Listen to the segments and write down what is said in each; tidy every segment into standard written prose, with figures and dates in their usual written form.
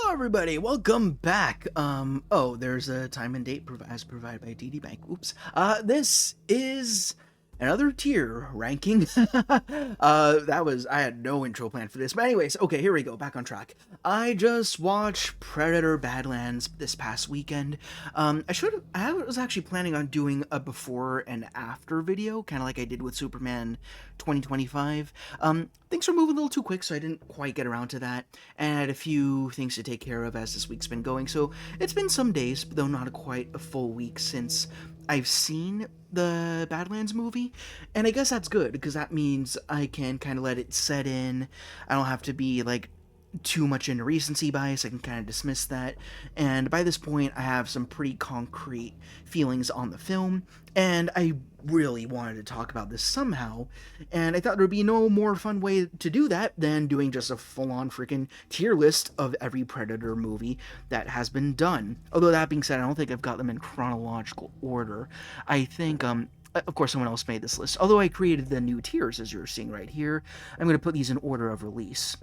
Everybody, welcome back. There's a time and date as provided by DD Bank. Oops. This is another tier ranking. I had no intro plan for this. But anyways, okay, here we go, back on track. I just watched Predator Badlands this past weekend. I was actually planning on doing a before and after video, kind of like I did with Superman 2025. Things were moving a little too quick, so I didn't quite get around to that, and I had a few things to take care of as this week's been going, so it's been some days, though not quite a full week since I've seen the Badlands movie, and I guess that's good, because that means I can kind of let it set in. I don't have to be, too much into recency bias. I can kind of dismiss that, and by this point I have some pretty concrete feelings on the film, and I really wanted to talk about this somehow, and I thought there would be no more fun way to do that than doing just a full-on freaking tier list of every Predator movie that has been done. Although that being said, I don't think I've got them in chronological order. I think of course, someone else made this list. Although I created the new tiers, as you're seeing right here, I'm going to put these in order of release.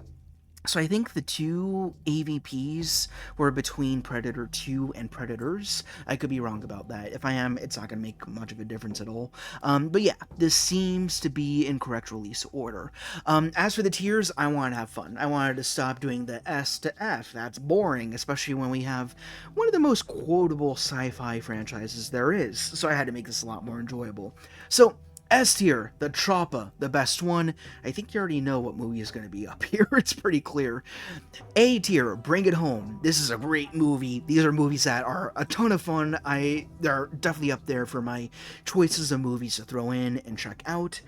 So I think the two AVPs were between Predator 2 and Predators. I could be wrong about that. If I am, it's not going to make much of a difference at all. But yeah, this seems to be in correct release order. As for the tiers, I wanted to have fun. I wanted to stop doing the S to F. That's boring, especially when we have one of the most quotable sci-fi franchises there is. So I had to make this a lot more enjoyable. So S tier, the Choppa, the best one. I think you already know what movie is going to be up here. It's pretty clear. A tier, Bring It Home. This is a great movie. These are movies that are a ton of fun. They're definitely up there for my choices of movies to throw in and check out.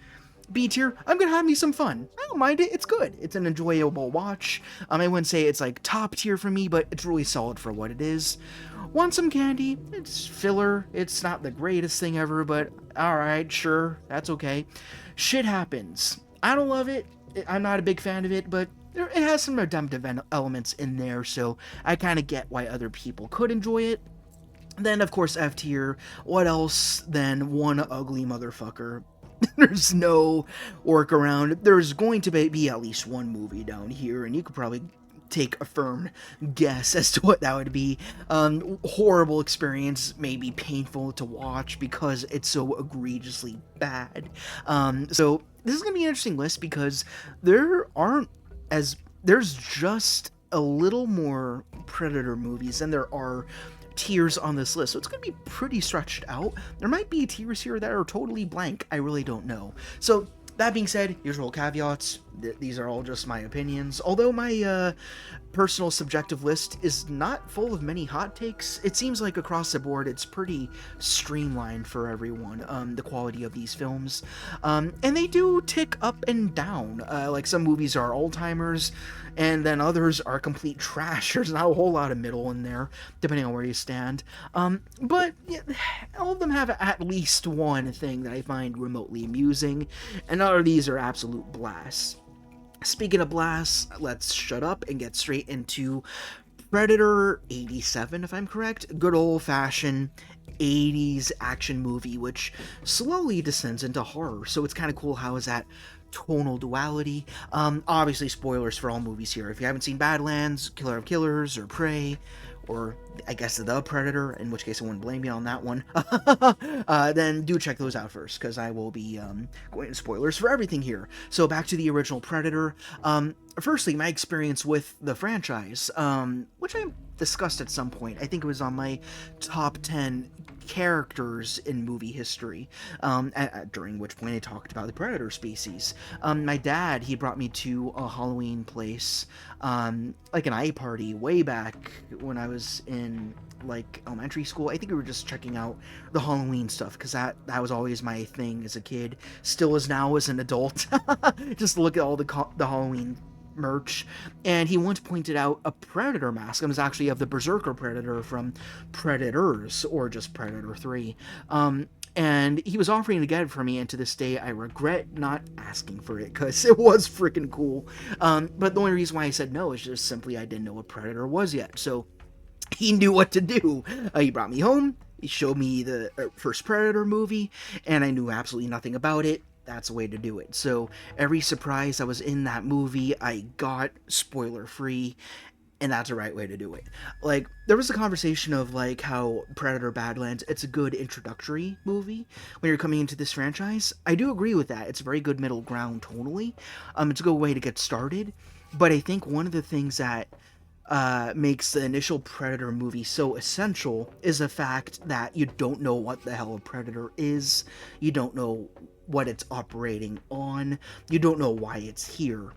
B tier, I'm gonna have me some fun. I don't mind it. It's good. It's an enjoyable watch. I wouldn't say it's like top tier for me, but it's really solid for what it is. Want some candy? It's filler. It's not the greatest thing ever, but alright, sure, that's okay. Shit happens. I don't love it. I'm not a big fan of it, but it has some redemptive elements in there, so I kind of get why other people could enjoy it. Then, of course, F tier. What else than one ugly motherfucker? There's no workaround. There's going to be at least one movie down here, and you could probably take a firm guess as to what that would be. Horrible experience, maybe painful to watch because it's so egregiously bad. So this is going to be an interesting list because there's just a little more Predator movies than there are tiers on this list, so it's going to be pretty stretched out. There might be tiers here that are totally blank. I really don't know. So that being said, usual caveats. These are all just my opinions. Although my personal subjective list is not full of many hot takes, it seems like across the board it's pretty streamlined for everyone, the quality of these films. And they do tick up and down. Like some movies are all-timers, and then others are complete trash. There's not a whole lot of middle in there, depending on where you stand. But yeah, all of them have at least one thing that I find remotely amusing, and none of these are absolute blasts. Speaking of blasts, let's shut up and get straight into Predator 87, if I'm correct. Good old-fashioned 80s action movie, which slowly descends into horror, so it's kind of cool how is that tonal duality. Obviously, spoilers for all movies here. If you haven't seen Badlands, Killer of Killers, or Prey, or I guess The Predator, in which case I wouldn't blame you on that one, then do check those out first, because I will be going into spoilers for everything here. So back to the original Predator. Firstly, my experience with the franchise, which I discussed at some point. I think it was on my top 10 characters in movie history, during which point I talked about the Predator species. My dad, he brought me to a Halloween place, like an eye party way back when I was in elementary school. I think we were just checking out the Halloween stuff because that was always my thing as a kid, still is now as an adult. Just look at all the Halloween merch, and he once pointed out a Predator mask. It was actually of the Berserker Predator from Predators, or just Predator 3. And he was offering to get it for me, and to this day I regret not asking for it because it was freaking cool. But the only reason why I said no is just simply I didn't know what Predator was yet, so he knew what to do. He brought me home, he showed me the first Predator movie, and I knew absolutely nothing about it. That's the way to do it. So every surprise that was in that movie, I got spoiler free, and that's the right way to do it. Like, there was a conversation of like how Predator Badlands, it's a good introductory movie when you're coming into this franchise. I do agree with that. It's a very good middle ground tonally. It's a good way to get started. But I think one of the things that makes the initial Predator movie so essential is the fact that you don't know what the hell a Predator is. You don't know what it's operating on. You don't know why it's here.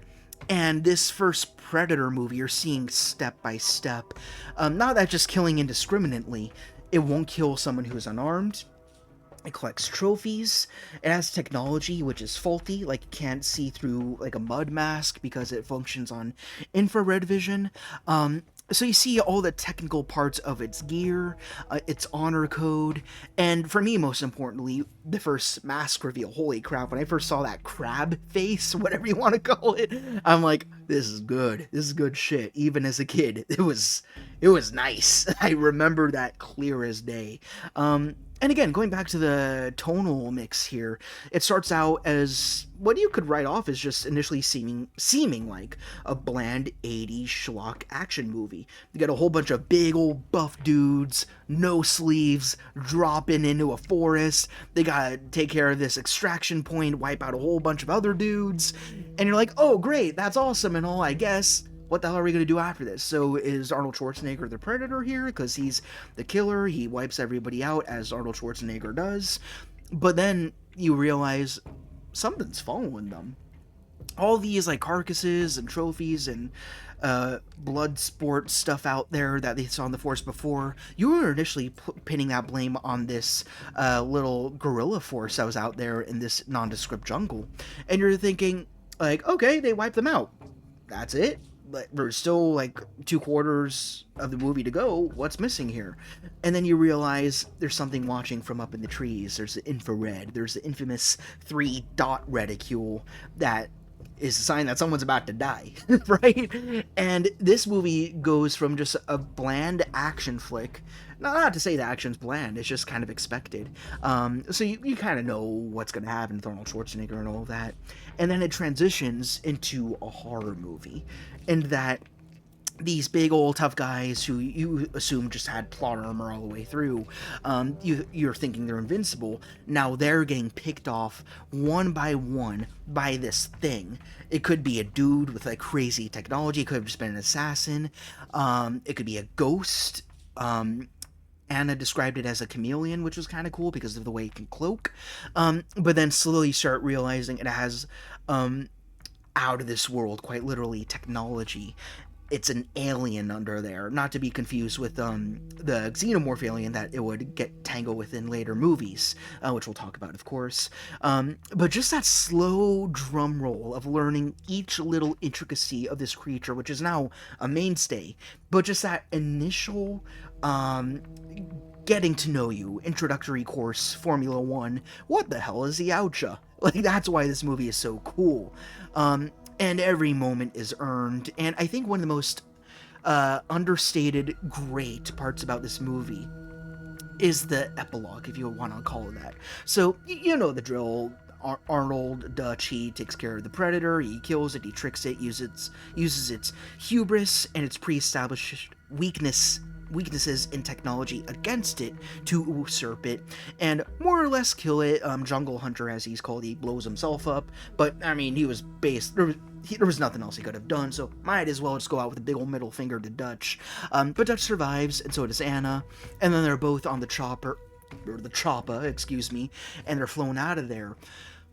And this first Predator movie, you're seeing step by step, not that just killing indiscriminately. It won't kill someone who is unarmed. It collects trophies. It has technology which is faulty, like it can't see through like a mud mask because it functions on infrared vision. So you see all the technical parts of its gear, its honor code, and for me, most importantly, the first mask reveal. Holy crap! When I first saw that crab face, whatever you want to call it, I'm like, this is good. This is good shit. Even as a kid, it was nice. I remember that clear as day. And again, going back to the tonal mix here, it starts out as what you could write off as just initially seeming like a bland 80s schlock action movie. You got a whole bunch of big old buff dudes, no sleeves, dropping into a forest. They gotta take care of this extraction point, wipe out a whole bunch of other dudes, and you're like, oh great, that's awesome and all, I guess. What the hell are we going to do after this? So is Arnold Schwarzenegger the Predator here? Because he's the killer. He wipes everybody out as Arnold Schwarzenegger does. But then you realize something's following them. All these like carcasses and trophies and blood sport stuff out there that they saw in the forest before, you were initially pinning that blame on this little guerrilla force that was out there in this nondescript jungle. And you're thinking, like, okay, they wiped them out. That's it? But there's still like 2/4 of the movie to go. What's missing here? And then you realize there's something watching from up in the trees. There's the infrared. There's the infamous 3-dot reticule that is a sign that someone's about to die, right? And this movie goes from just a bland action flick. Not to say the action's bland, it's just kind of expected. So you kind of know what's going to happen with Arnold Schwarzenegger and all of that. And then it transitions into a horror movie. And that these big old tough guys who you assume just had plot armor all the way through, you're thinking they're invincible. Now they're getting picked off one by one by this thing. It could be a dude with like crazy technology. It could have just been an assassin. It could be a ghost. Anna described it as a chameleon, which was kind of cool because of the way it can cloak. But then slowly start realizing it has out of this world, quite literally, technology. It's an alien under there, not to be confused with the xenomorph alien that it would get tangled with in later movies, which we'll talk about, of course. But just that slow drum roll of learning each little intricacy of this creature, which is now a mainstay, but just that initial getting to know you, introductory course, Formula One, what the hell is the Oucha? Like, that's why this movie is so cool. And every moment is earned. And I think one of the most understated great parts about this movie is the epilogue, if you want to call it that. So, you know the drill. Arnold Dutch, he takes care of the Predator, he kills it, he tricks it, uses its hubris and its pre-established weaknesses in technology against it to usurp it and more or less kill it. Jungle Hunter, as he's called, he blows himself up, but I mean, he was based, there was nothing else he could have done, so might as well just go out with a big old middle finger to Dutch. But Dutch survives, and so does Anna, and then they're both on the chopper, excuse me, and they're flown out of there.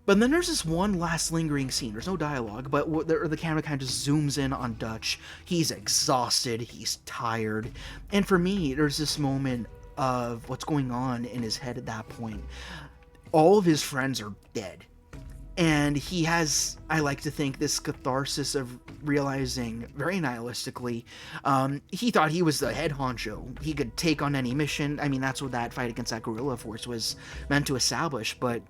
But then there's this one last lingering scene. There's no dialogue, but the camera kind of just zooms in on Dutch. He's exhausted. He's tired. And for me, there's this moment of what's going on in his head at that point. All of his friends are dead. And he has, I like to think, this catharsis of realizing, very nihilistically, he thought he was the head honcho. He could take on any mission. I mean, that's what that fight against that guerrilla force was meant to establish, but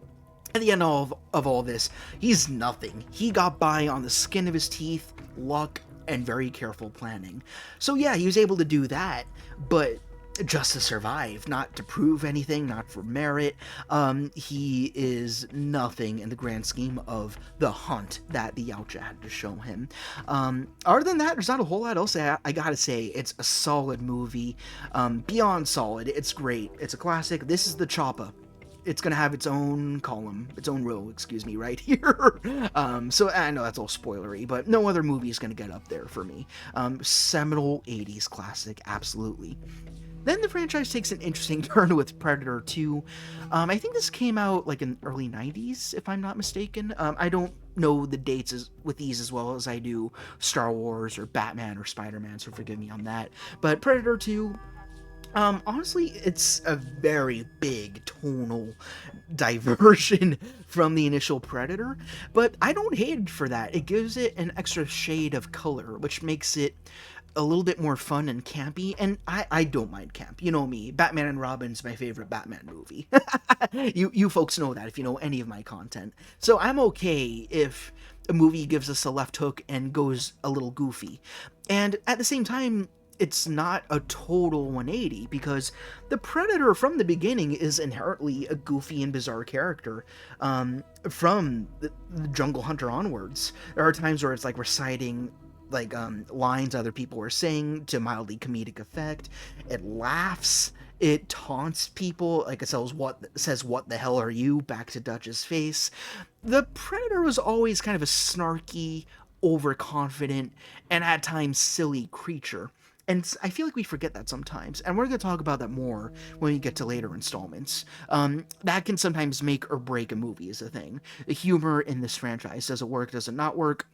at the end of all this, he's nothing. He got by on the skin of his teeth, luck, and very careful planning. So yeah, he was able to do that, but just to survive, not to prove anything, not for merit. He is nothing in the grand scheme of the hunt that the Yautja had to show him. Other than that, there's not a whole lot else I gotta say. It's a solid movie. Beyond solid, it's great. It's a classic. This is the Choppa. It's gonna have its own column, its own row, excuse me, right here. So I know that's all spoilery, but no other movie is gonna get up there for me. Seminal 80s classic, absolutely. Then the franchise takes an interesting turn with Predator 2. I think this came out like in early 90s, if I'm not mistaken. I don't know the dates with these as well as I do Star Wars or Batman or Spider-Man, so forgive me on that. But Predator 2, honestly, it's a very big tonal diversion from the initial Predator, but I don't hate it for that. It gives it an extra shade of color, which makes it a little bit more fun and campy, and I don't mind camp. You know me, Batman and Robin's my favorite Batman movie. You folks know that if you know any of my content. So I'm okay if a movie gives us a left hook and goes a little goofy. And at the same time, it's not a total 180 because the Predator from the beginning is inherently a goofy and bizarre character. From the Jungle Hunter onwards, there are times where it's like reciting like lines other people are saying to mildly comedic effect. It laughs, it taunts people, like it says what the hell are you back to Dutch's face. The Predator was always kind of a snarky, overconfident, and at times silly creature. And I feel like we forget that sometimes, and we're going to talk about that more when we get to later installments. That can sometimes make or break a movie, is a thing. The humor in this franchise, does it work, does it not work?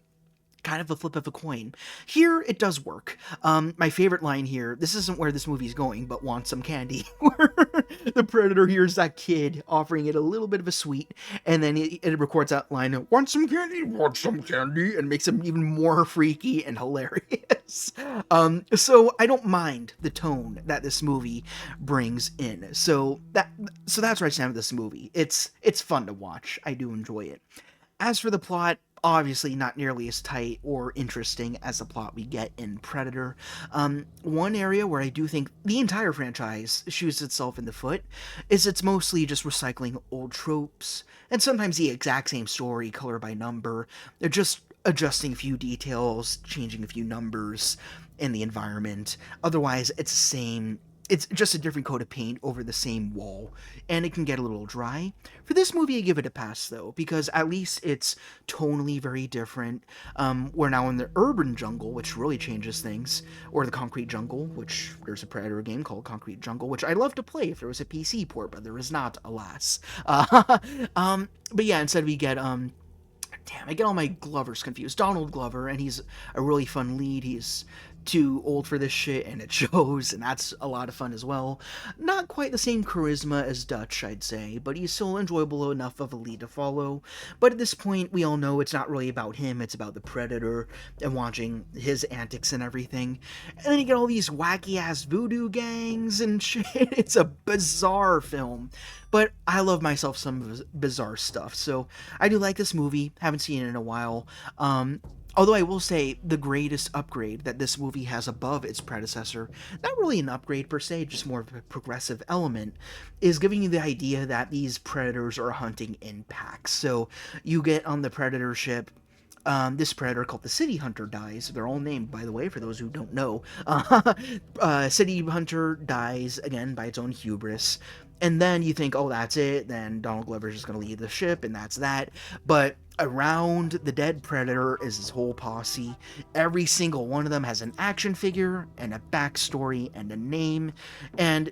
Kind of a flip of a coin. Here, it does work. My favorite line here, this isn't where this movie's going, but want some candy. Where the Predator hears that kid offering it a little bit of a sweet, and then it records that line, want some candy? Want some candy? And makes him even more freaky and hilarious. So I don't mind the tone that this movie brings in. So that's where I stand with this movie. It's fun to watch. I do enjoy it. As for the plot, obviously not nearly as tight or interesting as the plot we get in Predator. One area where I do think the entire franchise shoots itself in the foot is it's mostly just recycling old tropes, and sometimes the exact same story, color by number. They're just adjusting a few details, changing a few numbers in the environment. Otherwise, it's the same. It's just a different coat of paint over the same wall, and it can get a little dry. For this movie, I give it a pass, though, because at least it's tonally very different. We're now in the urban jungle, which really changes things, or the concrete jungle, which there's a Predator game called Concrete Jungle, which I'd love to play if there was a PC port, but there is not, alas. But yeah, instead we get, damn, I get all my Glovers confused. Donald Glover, and he's a really fun lead. He's too old for this shit, and it shows, and that's a lot of fun as well. Not quite the same charisma as Dutch, I'd say, but he's still enjoyable enough of a lead to follow. But at this point, we all know it's not really about him, it's about the Predator, and watching his antics and everything. And then you get all these wacky-ass voodoo gangs and shit. It's a bizarre film. But I love myself some bizarre stuff, so I do like this movie. Haven't seen it in a while. Although I will say the greatest upgrade that this movie has above its predecessor, not really an upgrade per se, just more of a progressive element, is giving you the idea that these predators are hunting in packs. So you get on the Predator ship, this predator called the City Hunter dies. They're all named, by the way, for those who don't know. City Hunter dies, again, by its own hubris. And then you think, oh, that's it. Then Donald Glover's just going to leave the ship, and that's that. But around the dead predator is his whole posse. Every single one of them has an action figure, and a backstory, and a name. And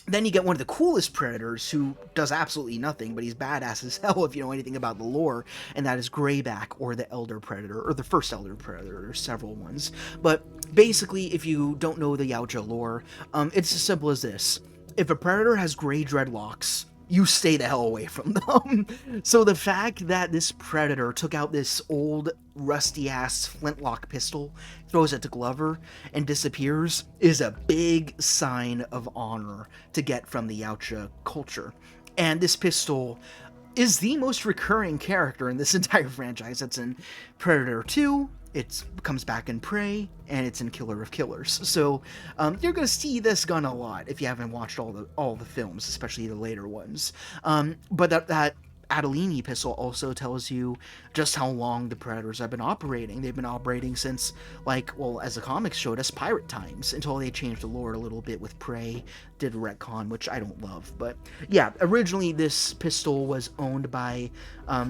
then you get one of the coolest predators who does absolutely nothing, but he's badass as hell if you know anything about the lore, and that is Greyback, or the Elder Predator, or the first Elder Predator. There's several ones. But basically, if you don't know the Yautja lore, it's as simple as this. If a predator has gray dreadlocks, you stay the hell away from them. So the fact that this predator took out this old rusty-ass flintlock pistol, throws it to Glover, and disappears is a big sign of honor to get from the Yautja culture. And this pistol is the most recurring character in this entire franchise. That's in Predator 2, it comes back in Prey, and it's in Killer of Killers. So you're gonna see this gun a lot if you haven't watched all the films, especially the later ones. But that Adelini pistol also tells you just how long the Predators have been operating. They've been operating since, like, well, as the comics showed us, pirate times, until they changed the lore a little bit with Prey, did a retcon, which I don't love. But yeah, originally this pistol was owned by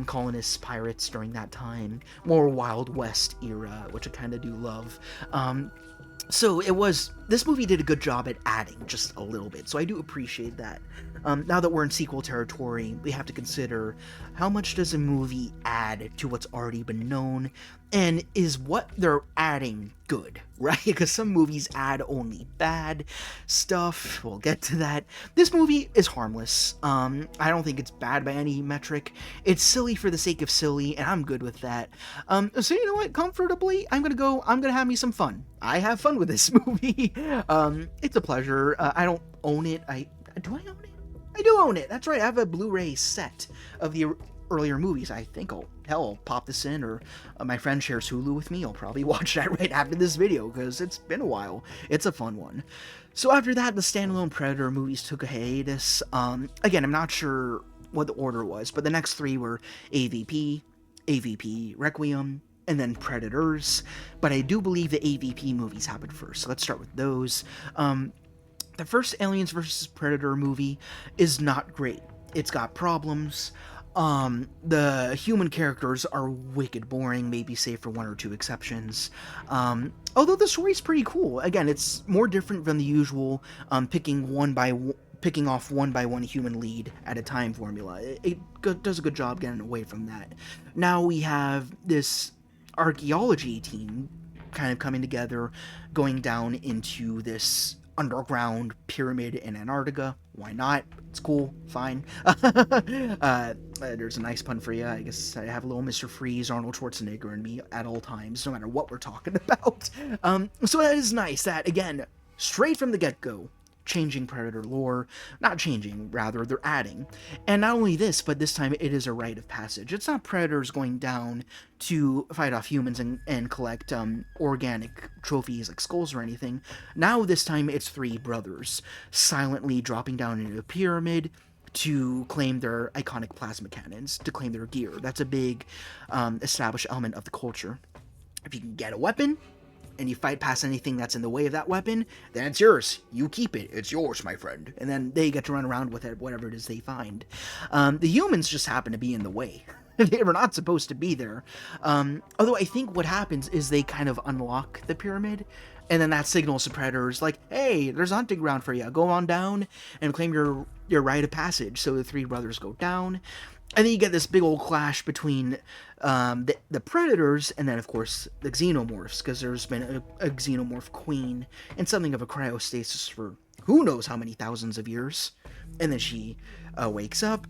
colonists, pirates during that time, more Wild West era, which I kind of do love. So this movie did a good job at adding just a little bit, so I do appreciate that. Now that we're in sequel territory, we have to consider how much does a movie add to what's already been known, and is what they're adding good, right? Because some movies add only bad stuff. We'll get to that. This movie is harmless. I don't think it's bad by any metric. It's silly for the sake of silly, and I'm good with that. So you know what? Comfortably, I'm gonna have me some fun. I have fun with this movie. It's a pleasure. I don't own it. Do I own it? I do own it. That's right. I have a Blu-ray set of the earlier movies. I think I'll pop this in, or my friend shares Hulu with me. I'll probably watch that right after this video, because it's been a while. It's a fun one. So after that, the standalone Predator movies took a hiatus. Again, I'm not sure what the order was, but the next three were AVP, AVP Requiem, and then Predators. But I do believe the AVP movies happened first, so let's start with those. The first Aliens vs. Predator movie is not great. It's got problems. The human characters are wicked boring, maybe save for one or two exceptions. Although the story's pretty cool. Again, it's more different than the usual picking off one by one human lead at a time formula. It does a good job getting away from that. Now we have this archaeology team kind of coming together, going down into this underground pyramid in Antarctica. Why not? It's cool. Fine. There's a nice pun for you. I guess I have a little Mr. Freeze, Arnold Schwarzenegger in me at all times, no matter what we're talking about. So that is nice. That, again, straight from the get-go, changing Predator lore. Not changing, rather, they're adding. And not only this, but this time it is a rite of passage. It's not Predators going down to fight off humans and collect organic trophies like skulls or anything. Now this time it's three brothers silently dropping down into a pyramid to claim their iconic plasma cannons, to claim their gear. That's a big established element of the culture. If you can get a weapon, and you fight past anything that's in the way of that weapon, then it's yours. You keep it. It's yours, my friend. And then they get to run around with it, whatever it is they find. The humans just happen to be in the way. They were not supposed to be there. Although I think what happens is they kind of unlock the pyramid, and then that signals to Predators, like, hey, there's a hunting ground for you. Go on down and claim your rite of passage. So the three brothers go down. And then you get this big old clash between the Predators and then, of course, the Xenomorphs, because there's been a Xenomorph queen and something of a cryostasis for who knows how many thousands of years. And then she wakes up,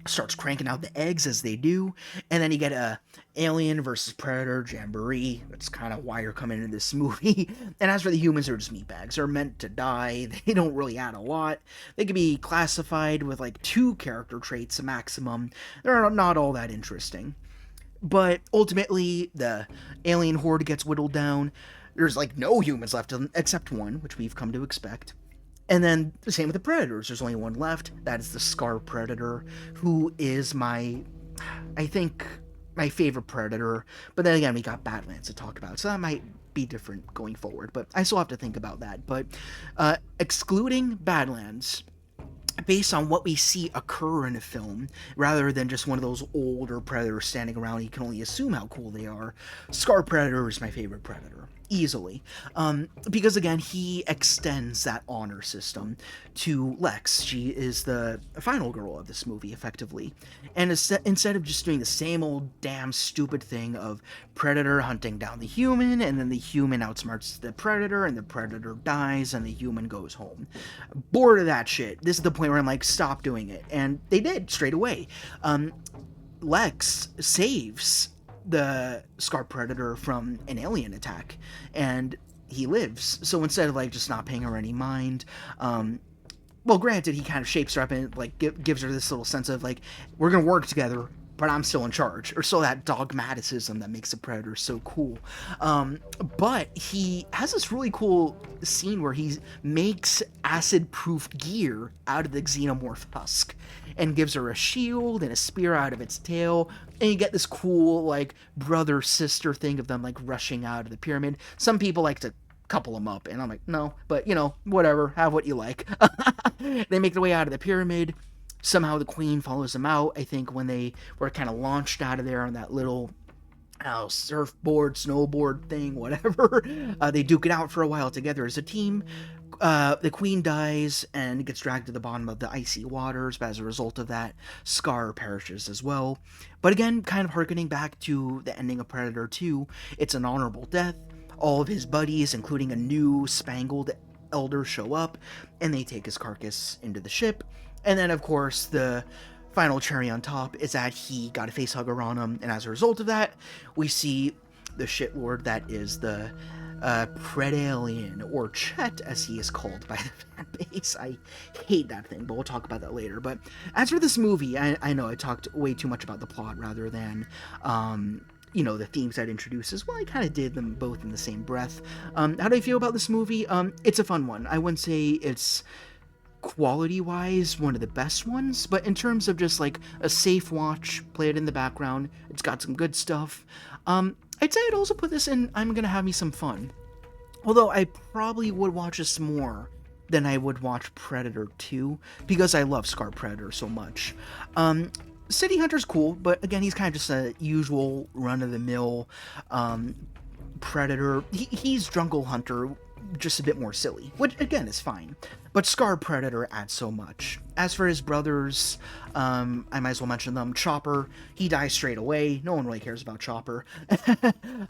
starts cranking out the eggs as they do, and then you get a Alien versus Predator jamboree. That's kind of why you're coming into this movie. And as for the humans, they're just meatbags. They're meant to die. They don't really add a lot. They can be classified with like 2 character traits maximum. They're not all that interesting. But ultimately, the alien horde gets whittled down. There's like no humans left except one, which we've come to expect. And then the same with the Predators. There's only one left. That is the Scar Predator, who is I think, my favorite Predator. But then again, we got Badlands to talk about, so that might be different going forward. But I still have to think about that. But excluding Badlands, based on what we see occur in a film, rather than just one of those older Predators standing around, you can only assume how cool they are. Scar Predator is my favorite Predator. Easily. Because again, he extends that honor system to Lex. She is the final girl of this movie, effectively. And instead of just doing the same old damn stupid thing of Predator hunting down the human, and then the human outsmarts the Predator, and the Predator dies, and the human goes home. Bored of that shit. This is the point where I'm like, stop doing it. And they did, straight away. Lex saves the Scar Predator from an alien attack, and he lives. So instead of like just not paying her any mind, well, granted, he kind of shapes her up and like gives her this little sense of like, we're gonna work together, but I'm still in charge, or so that dogmaticism that makes the Predator so cool. But he has this really cool scene where he makes acid-proof gear out of the xenomorph husk and gives her a shield and a spear out of its tail, and you get this cool like brother-sister thing of them like rushing out of the pyramid. Some people like to couple them up, and I'm like, no, but whatever, have what you like. They make their way out of the pyramid. Somehow the queen follows them out. I think when they were kind of launched out of there on that little surfboard, snowboard thing, whatever, they duke it out for a while together as a team. The queen dies and gets dragged to the bottom of the icy waters, but as a result of that, Scar perishes as well. But again, kind of harkening back to the ending of Predator 2, it's an honorable death. All of his buddies, including a new spangled elder, show up, and they take his carcass into the ship. And then, of course, the final cherry on top is that he got a facehugger on him, and as a result of that, we see the shitlord that is the Predalien, or Chet, as he is called by the fan base. I hate that thing, but we'll talk about that later. But as for this movie, I know I talked way too much about the plot rather than the themes I'd introduces. Well, I kind of did them both in the same breath. How do I feel about this movie? It's a fun one. I wouldn't say it's quality-wise one of the best ones, but in terms of just like a safe watch, play it in the background, it's got some good stuff. I'd say I'd also put this in I'm gonna have me some fun. Although I probably would watch this more than I would watch Predator 2, because I love Scar Predator so much. City Hunter's cool, but again, he's kind of just a usual run-of-the-mill Predator. He's Jungle Hunter, just a bit more silly, which again is fine. But Scar Predator adds so much. As for his brothers, I might as well mention them. Chopper, he dies straight away. No one really cares about Chopper.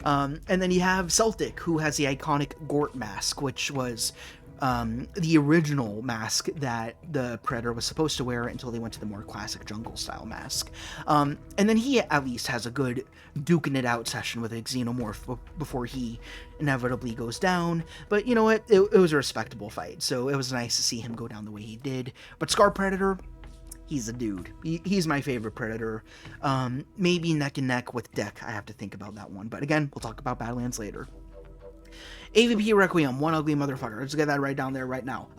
And then you have Celtic, who has the iconic Gort mask, which was the original mask that the Predator was supposed to wear until they went to the more classic jungle-style mask. And then he at least has a good duking it out session with a xenomorph before he inevitably goes down. But you know what? It was a respectable fight, so it was nice to see him go down the way he did. But Scar Predator, he's a dude. He's my favorite Predator. Maybe neck and neck with Deck. I have to think about that one. But again, we'll talk about Badlands later. AVP Requiem, one ugly motherfucker. Let's get that right down there right now.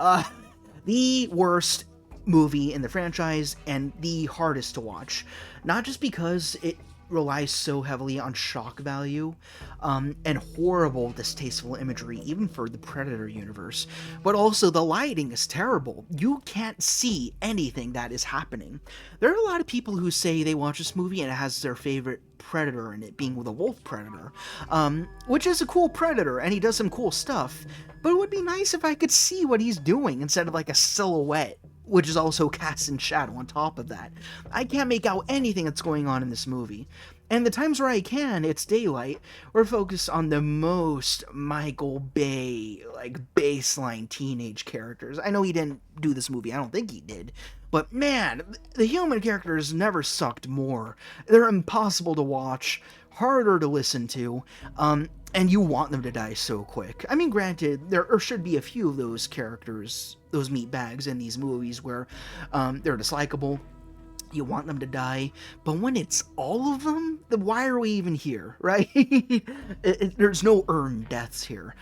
The worst movie in the franchise and the hardest to watch. Not just because it relies so heavily on shock value and horrible, distasteful imagery, even for the Predator universe, but also the lighting is terrible. You can't see anything that is happening. There are a lot of people who say they watch this movie and it has their favorite Predator in it being the Wolf Predator, which is a cool Predator, and he does some cool stuff, but it would be nice if I could see what he's doing instead of like a silhouette, which is also cast in shadow on top of that. I can't make out anything that's going on in this movie. And the times where I can, it's daylight, we're focused on the most Michael Bay, like, baseline teenage characters. I know he didn't do this movie, I don't think he did. But man, the human characters never sucked more. They're impossible to watch, harder to listen to, and you want them to die so quick. I mean, granted, there should be a few of those characters, those meatbags in these movies where they're dislikable. You want them to die, but when it's all of them, then why are we even here, right? There's no earned deaths here.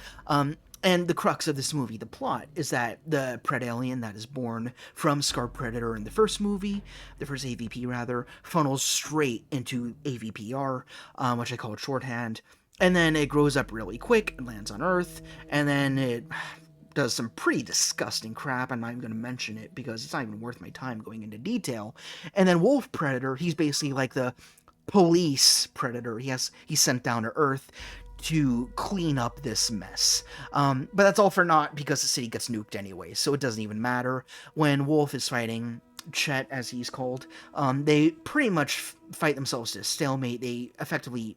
And the crux of this movie, the plot, is that the Predalien that is born from Scar Predator in the first movie, the first AVP rather, funnels straight into AVPR, which I call it shorthand, and then it grows up really quick and lands on Earth, and then it does some pretty disgusting crap. I'm not even going to mention it because it's not even worth my time going into detail. And then Wolf Predator, he's basically like the police Predator. He's sent down to Earth to clean up this mess. But that's all for naught because the city gets nuked anyway, so it doesn't even matter. When Wolf is fighting Chet, as he's called, they pretty much fight themselves to a stalemate. They effectively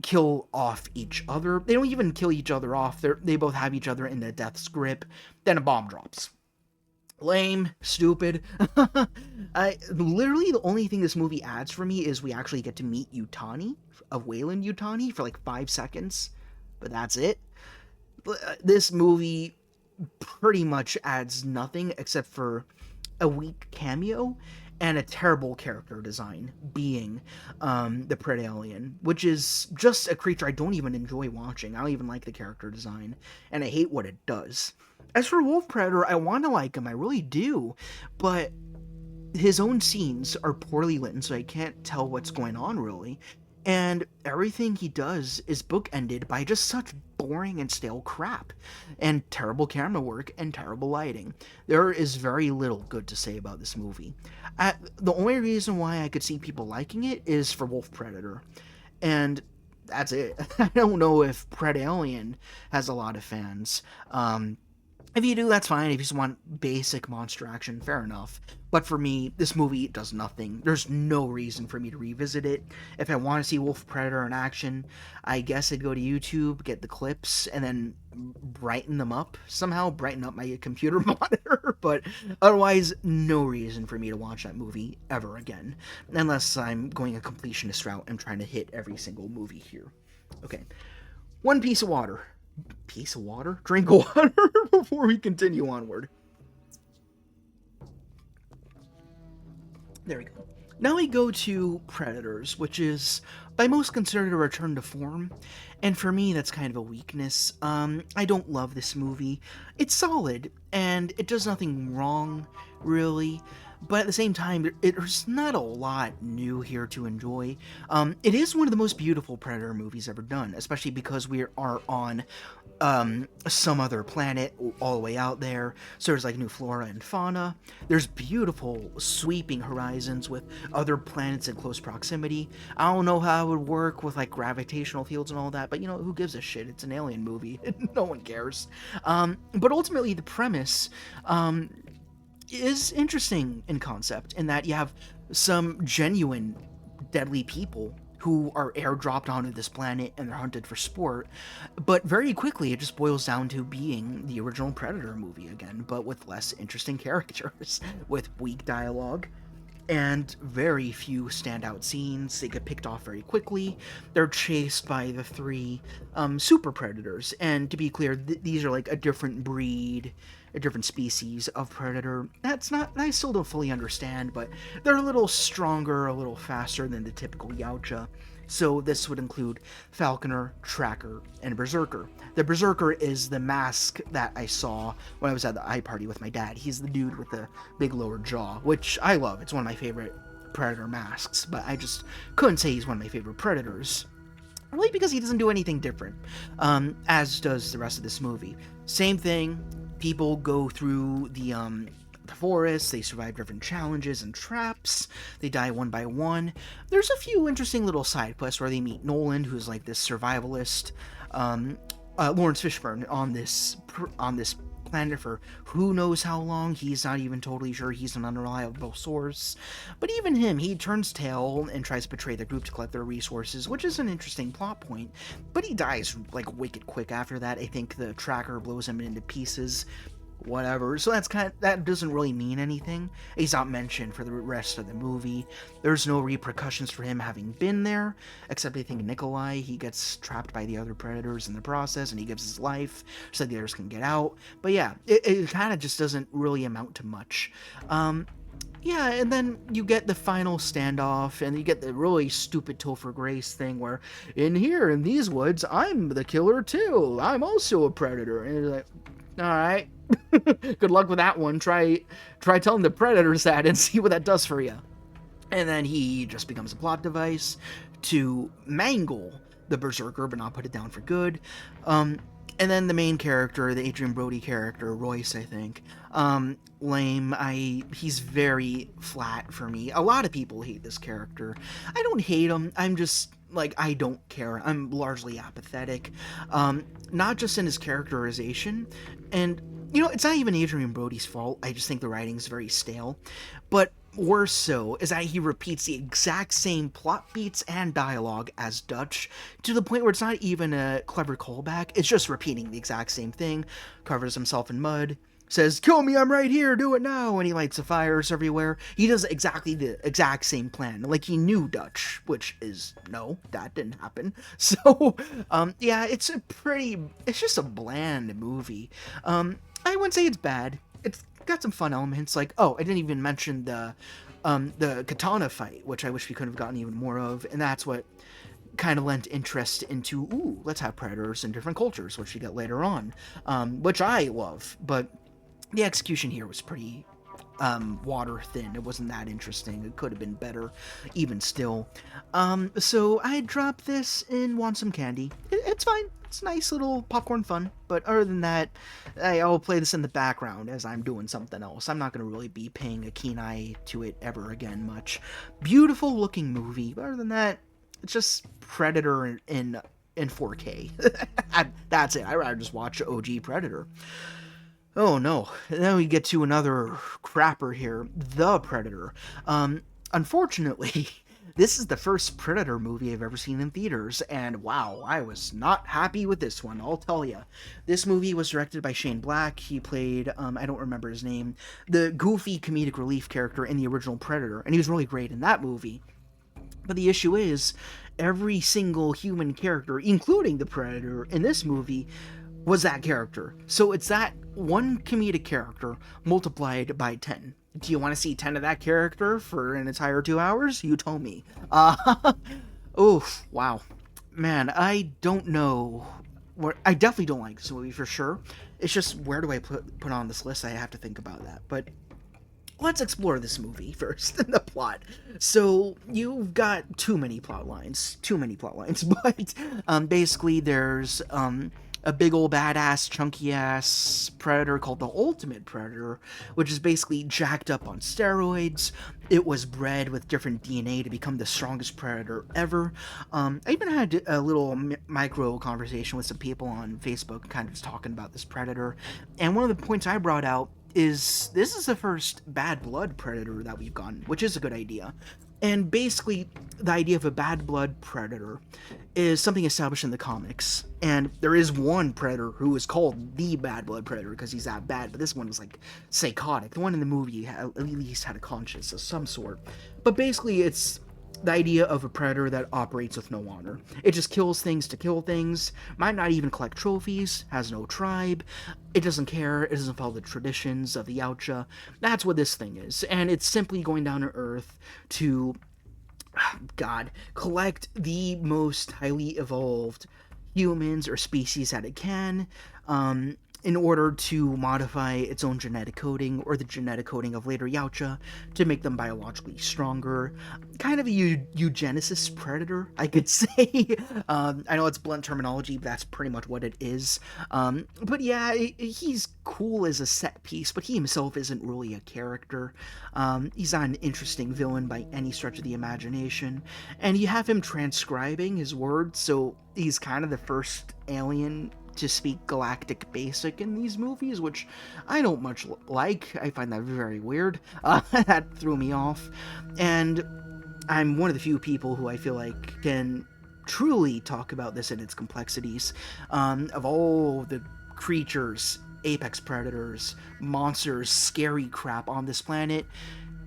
kill off each other. They don't even kill each other off. They both have each other in the death's grip. Then a bomb drops. Lame, stupid. Literally the only thing this movie adds for me is we actually get to meet Yutani, of Wayland Yutani, for like 5 seconds, but that's it. This movie pretty much adds nothing except for a weak cameo, and a terrible character design, being the Predalien, which is just a creature I don't even enjoy watching. I don't even like the character design, and I hate what it does. As for Wolf Predator, I want to like him, I really do, but his own scenes are poorly written, so I can't tell what's going on really. And everything he does is bookended by just such boring and stale crap, and terrible camera work and terrible lighting. There is very little good to say about this movie. The only reason why I could see people liking it is for Wolf Predator, and that's it. I don't know if Predalien has a lot of fans. If you do, that's fine. If you just want basic monster action, fair enough. But for me, this movie does nothing. There's no reason for me to revisit it. If I want to see Wolf Predator in action, I guess I'd go to YouTube, get the clips, and then brighten them up. Somehow brighten up my computer monitor. But otherwise, no reason for me to watch that movie ever again. Unless I'm going a completionist route and trying to hit every single movie here. Okay. One piece of water. Piece of water? Drink water before we continue onward. There we go. Now we go to Predators, which is by most considered a return to form, and for me that's kind of a weakness. I don't love this movie. It's solid, and it does nothing wrong, really, but at the same time, there's not a lot new here to enjoy. It is one of the most beautiful Predator movies ever done, especially because we are on some other planet all the way out there, so there's like new flora and fauna. There's beautiful sweeping horizons with other planets in close proximity. I don't know how it would work with like gravitational fields and all that, but you know, who gives a shit? It's an alien movie. No one cares. But ultimately the premise is interesting in concept, in that you have some genuine deadly people who are airdropped onto this planet and they're hunted for sport, but very quickly it just boils down to being the original Predator movie again, but with less interesting characters, with weak dialogue, and very few standout scenes. They get picked off very quickly. They're chased by the three super predators, and to be clear, these are like a different breed, a different species of predator. That's not, I still don't fully understand, but they're a little stronger, a little faster than the typical Yautja. So this would include Falconer, Tracker, and Berserker. The Berserker is the mask that I saw when I was at the eye party with my dad. He's the dude with the big lower jaw, which I love. It's one of my favorite Predator masks, but I just couldn't say he's one of my favorite Predators. Really, because he doesn't do anything different, as does the rest of this movie. Same thing, people go through the forest, they survive different challenges and traps, they die one by one. There's a few interesting little side quests where they meet Nolan, who's like this survivalist, Lawrence Fishburne on this planet for who knows how long. He's not even totally sure, he's an unreliable source. But even him, he turns tail and tries to betray the group to collect their resources, which is an interesting plot point. But he dies like wicked quick after that. I think the tracker blows him into pieces. Whatever. So that doesn't really mean anything. He's not mentioned for the rest of the movie. There's no repercussions for him having been there, except I think Nikolai, he gets trapped by the other predators in the process, and he gives his life so the others can get out. But yeah, it kind of just doesn't really amount to much. Yeah, and then you get the final standoff, and you get the really stupid Topher Grace thing where, in these woods, I'm the killer too. I'm also a predator. And you're like, alright. Good luck with that one. Try telling the predators that and see what that does for you. And then he just becomes a plot device to mangle the Berserker, but not put it down for good. And then the main character, the Adrian Brody character, Royce, I think, lame. He's very flat for me. A lot of people hate this character. I don't hate him. I'm just like, I don't care. I'm largely apathetic. Not just in his characterization, and you know, it's not even Adrian Brody's fault. I just think the writing's very stale. But worse so is that he repeats the exact same plot beats and dialogue as Dutch, to the point where it's not even a clever callback. It's just repeating the exact same thing. Covers himself in mud, says, "Kill me, I'm right here, do it now," and he lights the fires everywhere. He does exactly the exact same plan, like he knew Dutch, which is, no, that didn't happen. So, yeah, it's just a bland movie. I wouldn't say it's bad. It's got some fun elements, like, oh, I didn't even mention the the katana fight, which I wish we could have gotten even more of, and that's what kind of lent interest into, ooh, let's have predators in different cultures, which you get later on, which I love, but the execution here was pretty water thin. It wasn't that interesting. It could have been better, even still. So I dropped this and want some candy. It's fine. It's nice little popcorn fun. But other than that, I'll play this in the background as I'm doing something else. I'm not going to really be paying a keen eye to it ever again much. Beautiful looking movie. But other than that, it's just Predator in 4K. That's it. I'd rather just watch OG Predator. Oh no, then we get to another crapper here, The Predator. Unfortunately, this is the first Predator movie I've ever seen in theaters, and wow, I was not happy with this one, I'll tell ya. This movie was directed by Shane Black. He played, I don't remember his name, the goofy comedic relief character in the original Predator, and he was really great in that movie. But the issue is, every single human character, including the Predator in this movie, was that character. So it's that one comedic character multiplied by 10. Do you want to see 10 of that character for an entire 2 hours? You told me. Oh, wow. Man, I don't know. I definitely don't like this movie for sure. It's just, where do I put on this list? I have to think about that. But let's explore this movie first, the plot. So, you've got too many plot lines, but basically there's a big old badass, chunky ass predator called the Ultimate Predator, which is basically jacked up on steroids. It was bred with different DNA to become the strongest predator ever. I even had a little micro conversation with some people on Facebook kind of just talking about this predator, and one of the points I brought out is this is the first bad blood predator that we've gotten, which is a good idea. And basically, the idea of a bad blood predator is something established in the comics. And there is one predator who is called the bad blood predator because he's that bad, but this one was like psychotic. The one in the movie at least had a conscience of some sort. But basically, it's the idea of a predator that operates with no honor. It just kills things to kill things, might not even collect trophies, has no tribe, it doesn't care, it doesn't follow the traditions of the Yautja. That's what this thing is, and it's simply going down to Earth to, collect the most highly evolved humans or species that it can, in order to modify its own genetic coding or the genetic coding of later Yautja to make them biologically stronger. Kind of a eugenicist predator, I could say. I know it's blunt terminology, but that's pretty much what it is. But yeah, he's cool as a set piece, but he himself isn't really a character. He's not an interesting villain by any stretch of the imagination. And you have him transcribing his words, so he's kind of the first alien to speak galactic basic in these movies, which I don't much like. I find that very weird. That threw me off. And I'm one of the few people who I feel like can truly talk about this in its complexities. Of all the creatures, apex predators, monsters, scary crap on this planet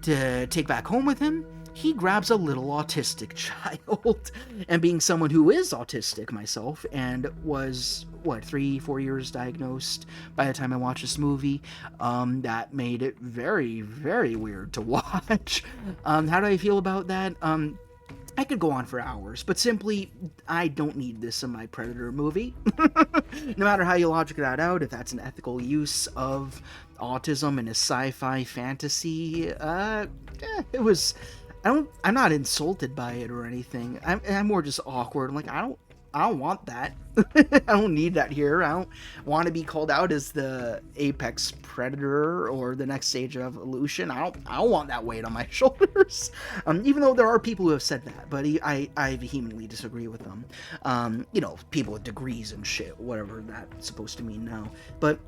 to take back home with him, he grabs a little autistic child. And being someone who is autistic myself and was, 3-4 years diagnosed by the time I watched this movie, that made it very, very weird to watch. How do I feel about that? I could go on for hours, but simply, I don't need this in my Predator movie. No matter how you logic that out, if that's an ethical use of autism in a sci-fi fantasy, it was... I'm not insulted by it or anything. I'm more just awkward. I'm like, I don't want that. I don't need that here. I don't want to be called out as the apex predator or the next stage of evolution. I don't want that weight on my shoulders. Even though there are people who have said that, but I vehemently disagree with them. People with degrees and shit, whatever that's supposed to mean now. But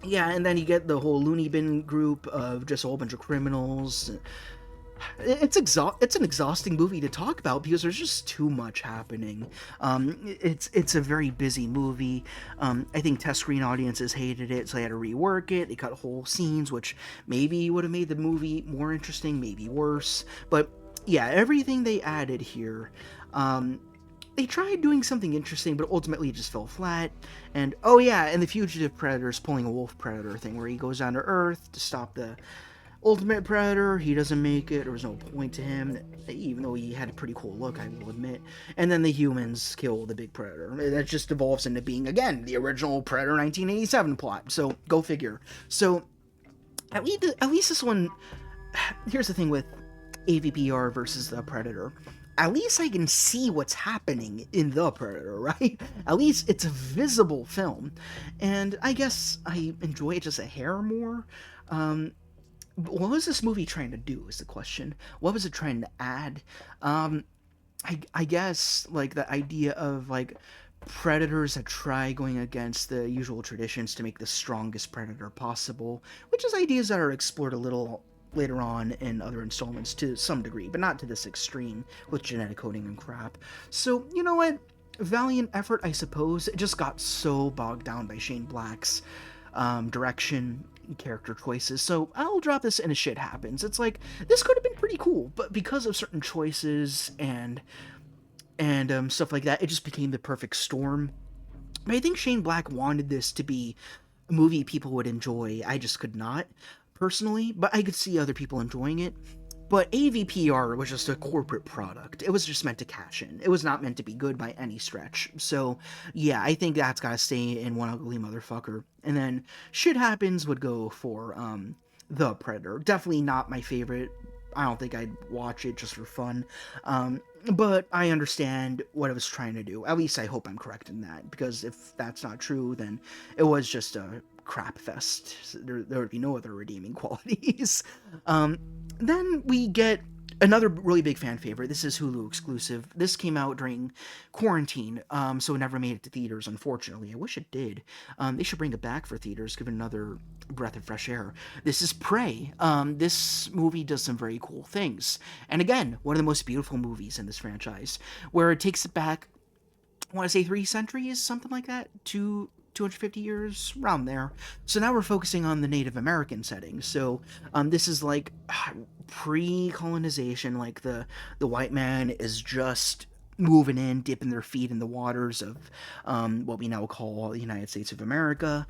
yeah, and then you get the whole loony bin group of just a whole bunch of criminals. It's an exhausting movie to talk about because there's just too much happening. It's a very busy movie. I think test screen audiences hated it, so they had to rework it. They cut whole scenes, which maybe would have made the movie more interesting, maybe worse. But yeah, everything they added here, they tried doing something interesting, but ultimately it just fell flat. And oh yeah, and the Fugitive Predator's pulling a Wolf Predator thing where he goes down to Earth to stop the Ultimate Predator, he doesn't make it. There was no point to him, even though he had a pretty cool look, I will admit. And then the humans kill the big Predator. That just evolves into being, again, the original Predator 1987 plot. So, go figure. So, at least this one... Here's the thing with AVPR versus the Predator. At least I can see what's happening in the Predator, right? At least it's a visible film. And I guess I enjoy it just a hair more. What was this movie trying to do is the question. What was it trying to add? I guess like the idea of like predators that try going against the usual traditions to make the strongest predator possible, which is ideas that are explored a little later on in other installments to some degree, but not to this extreme with genetic coding and crap. So, you know what? Valiant effort, I suppose. It just got so bogged down by Shane Black's direction, character choices. So I'll drop this in a shit happens. It's like, this could have been pretty cool, but because of certain choices and stuff like that, it just became the perfect storm. I think Shane Black wanted this to be a movie people would enjoy. I just could not, personally, but I could see other people enjoying it. But AVPR was just a corporate product. It was just meant to cash in. It was not meant to be good by any stretch. So, yeah, I think that's gotta stay in One Ugly Motherfucker. And then Shit Happens would go for The Predator. Definitely not my favorite. I don't think I'd watch it just for fun. But I understand what it was trying to do. At least I hope I'm correct in that. Because if that's not true, then it was just a crap fest. There would be no other redeeming qualities. Then we get another really big fan favorite. This is Hulu exclusive. This came out during quarantine, so it never made it to theaters, unfortunately. I wish it did. They should bring it back for theaters, give it another breath of fresh air. This is Prey. This movie does some very cool things. And again, one of the most beautiful movies in this franchise, where it takes it back, I want to say 3 centuries, something like that, 250 years, around there. So now we're focusing on the Native American setting. So this is like pre-colonization, like the white man is just moving in, dipping their feet in the waters of what we now call the United States of America.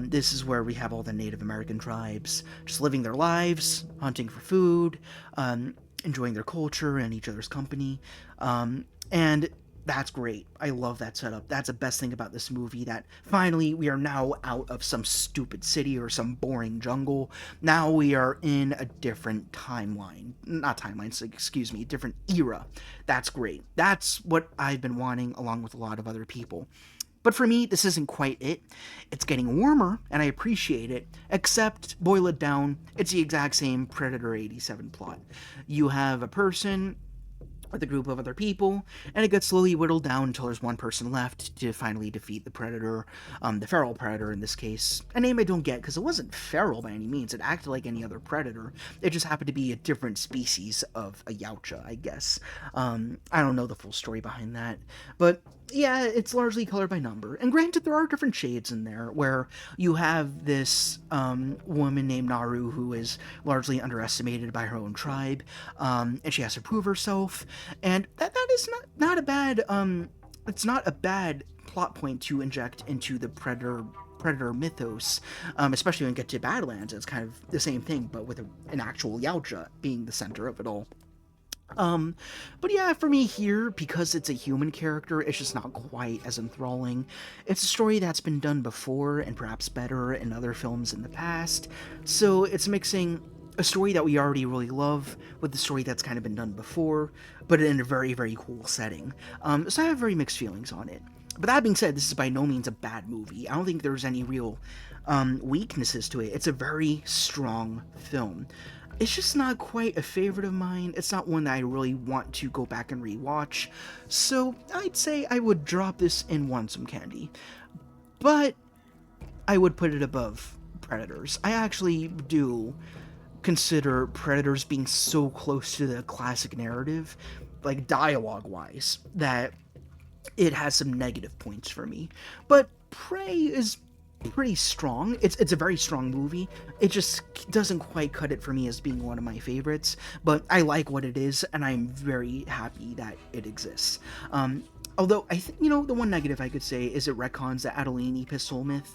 This is where we have all the Native American tribes just living their lives, hunting for food, enjoying their culture and each other's company. And that's great. I love that setup. That's the best thing about this movie, that finally we are now out of some stupid city or some boring jungle. Now we are in a different timeline. Not timelines, excuse me, different era. That's great. That's what I've been wanting along with a lot of other people. But for me, this isn't quite it. It's getting warmer, and I appreciate it, except, boil it down, it's the exact same Predator 87 plot. You have a person with a group of other people, and it gets slowly whittled down until there's one person left to finally defeat the predator, the feral predator in this case. A name I don't get, because it wasn't feral by any means, it acted like any other predator, it just happened to be a different species of a yautja, I guess. I don't know the full story behind that, but yeah, it's largely color by number. And granted, there are different shades in there, where you have this woman named Naru who is largely underestimated by her own tribe, and she has to prove herself. And that is not a bad it's not a bad plot point to inject into the predator mythos, especially when you get to Badlands. It's kind of the same thing, but with an actual yautja being the center of it all. But yeah, for me here, because it's a human character, it's just not quite as enthralling. It's a story that's been done before, and perhaps better in other films in the past, so it's mixing a story that we already really love with the story that's kind of been done before, but in a very, very cool setting. So I have very mixed feelings on it. But that being said, this is by no means a bad movie. I don't think there's any real weaknesses to it. It's a very strong film. It's just not quite a favorite of mine. It's not one that I really want to go back and rewatch. So I'd say I would drop this in Want Some Candy. But I would put it above Predators. I actually do consider Predators being so close to the classic narrative, like dialogue-wise, that it has some negative points for me. But Prey is pretty strong. It's a very strong movie. It just doesn't quite cut it for me as being one of my favorites, but I like what it is, and I'm very happy that it exists. Although, I think, the one negative I could say is it retcons the Adolini pistol myth.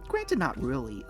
Granted, not really.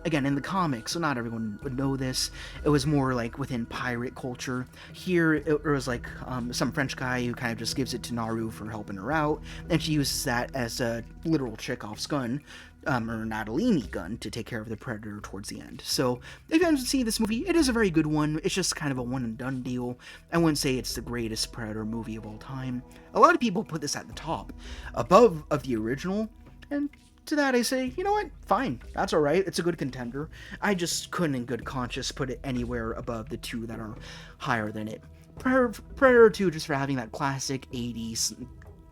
again, in the comics, so not everyone would know this. It was more like within pirate culture. Here, it was like some French guy who kind of just gives it to Naru for helping her out, and she uses that as a literal Chekhov's gun, or Natalini gun, to take care of the Predator towards the end. So, if you haven't seen this movie, it is a very good one. It's just kind of a one and done deal. I wouldn't say it's the greatest Predator movie of all time. A lot of people put this at the top, above of the original, and to that I say, you know what, fine, that's alright, it's a good contender. I just couldn't in good conscience put it anywhere above the two that are higher than it. Predator 2, just for having that classic 80s,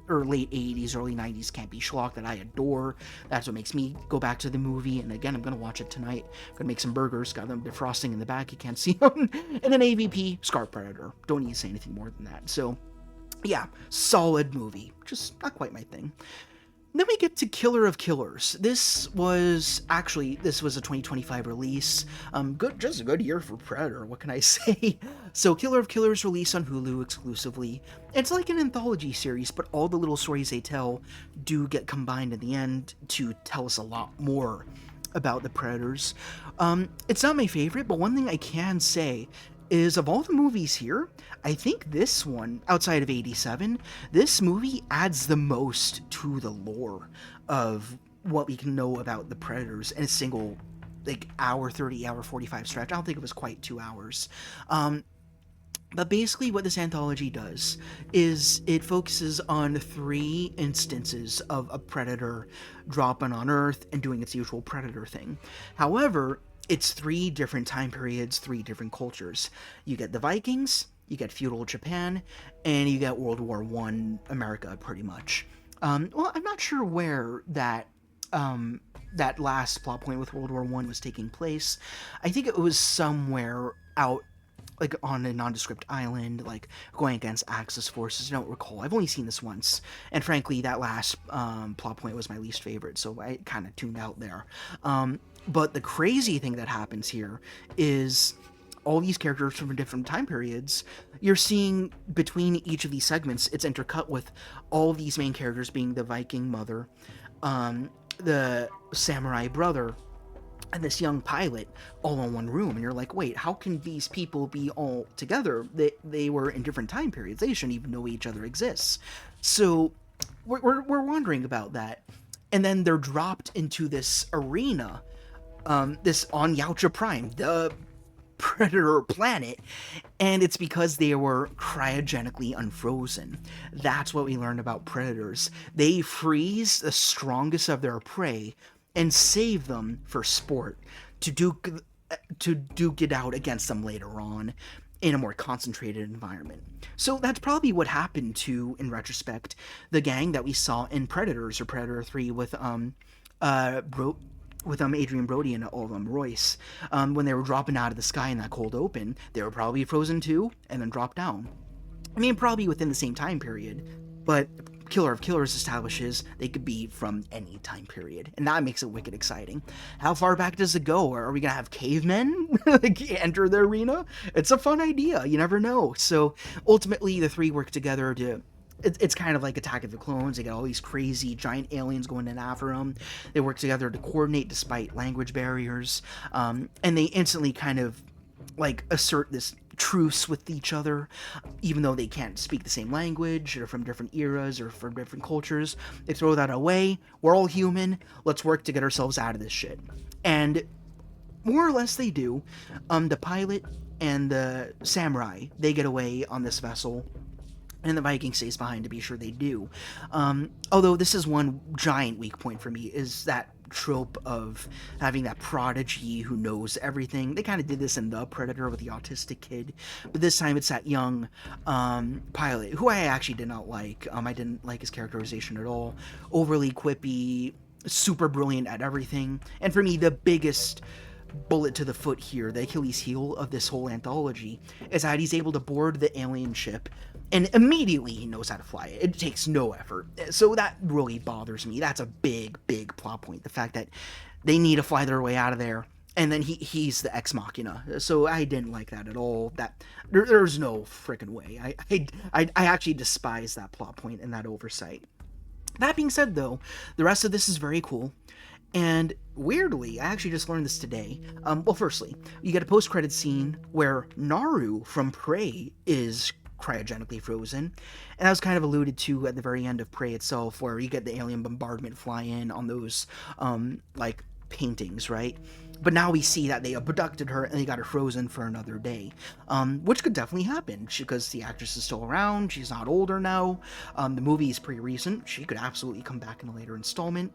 or late 80s, early 90s campy schlock that I adore. That's what makes me go back to the movie, and again, I'm gonna watch it tonight. I'm gonna make some burgers, got them defrosting in the back, you can't see them. And then AVP, Scar Predator. Don't need to say anything more than that. So, yeah, solid movie. Just not quite my thing. Then we get to Killer of Killers. This was a 2025 release. Just a good year for Predator, what can I say? So Killer of Killers released on Hulu exclusively. It's like an anthology series, but all the little stories they tell do get combined in the end to tell us a lot more about the Predators. It's not my favorite, but one thing I can say is, of all the movies here, I think this one, outside of 87, this movie adds the most to the lore of what we can know about the Predators in a single, like, hour 30, hour 45 stretch. I don't think it was quite 2 hours. But basically what this anthology does is it focuses on 3 instances of a predator dropping on Earth and doing its usual predator thing. However, it's 3 different time periods, 3 different cultures. You get the Vikings, you get feudal Japan, and you get World War I America, pretty much. Well, I'm not sure where that last plot point with World War I was taking place. I think it was somewhere out, like, on a nondescript island, like, going against Axis forces. I don't recall. I've only seen this once. And frankly, that last plot point was my least favorite, so I kind of tuned out there. But the crazy thing that happens here is all these characters from different time periods, you're seeing between each of these segments, it's intercut with all these main characters being the Viking mother, the samurai brother, and this young pilot all in one room. And you're like, wait, how can these people be all together? They were in different time periods. They shouldn't even know each other exists. So we're wondering about that. And then they're dropped into this arena, this on Yautja Prime, the Predator planet, and it's because they were cryogenically unfrozen. That's what we learned about Predators. They freeze the strongest of their prey and save them for sport, to duke it out against them later on in a more concentrated environment. So that's probably what happened to, in retrospect, the gang that we saw in Predators, or Predator 3 with Adrian Brody and Royce. When they were dropping out of the sky in that cold open, they were probably frozen too, and then dropped down. I mean, probably within the same time period, but Killer of Killers establishes they could be from any time period, and that makes it wicked exciting. How far back does it go? Are we gonna have cavemen enter the arena? It's a fun idea, you never know. So ultimately the 3 work together to... It's kind of like Attack of the Clones. They got all these crazy giant aliens going in after them. They work together to coordinate despite language barriers, and they instantly kind of like assert this truce with each other, even though they can't speak the same language, or from different eras, or from different cultures. They throw that away. We're all human. Let's work to get ourselves out of this shit. And more or less they do. The pilot and the samurai, they get away on this vessel, and the Viking stays behind to be sure they do. Although this is one giant weak point for me, is that trope of having that prodigy who knows everything. They kind of did this in The Predator with the autistic kid, but this time it's that young pilot, who I actually did not like. I didn't like his characterization at all. Overly quippy, super brilliant at everything. And for me, the biggest bullet to the foot here, the Achilles heel of this whole anthology, is that he's able to board the alien ship and immediately he knows how to fly it. It takes no effort. So that really bothers me. That's a big plot point. The fact that they need to fly their way out of there, and then he's the ex machina. So I didn't like that at all. That there's no freaking way. I actually despise that plot point and that oversight. That being said, though, the rest of this is very cool. And weirdly, I actually just learned this today. Well, firstly, you get a post-credit scene where Naru from Prey is cryogenically frozen, and that was kind of alluded to at the very end of Prey itself, where you get the alien bombardment fly in on those like paintings, right? But now we see that they abducted her and they got her frozen for another day, which could definitely happen because the actress is still around. She's not older now. The movie is pretty recent. She could absolutely come back in a later installment.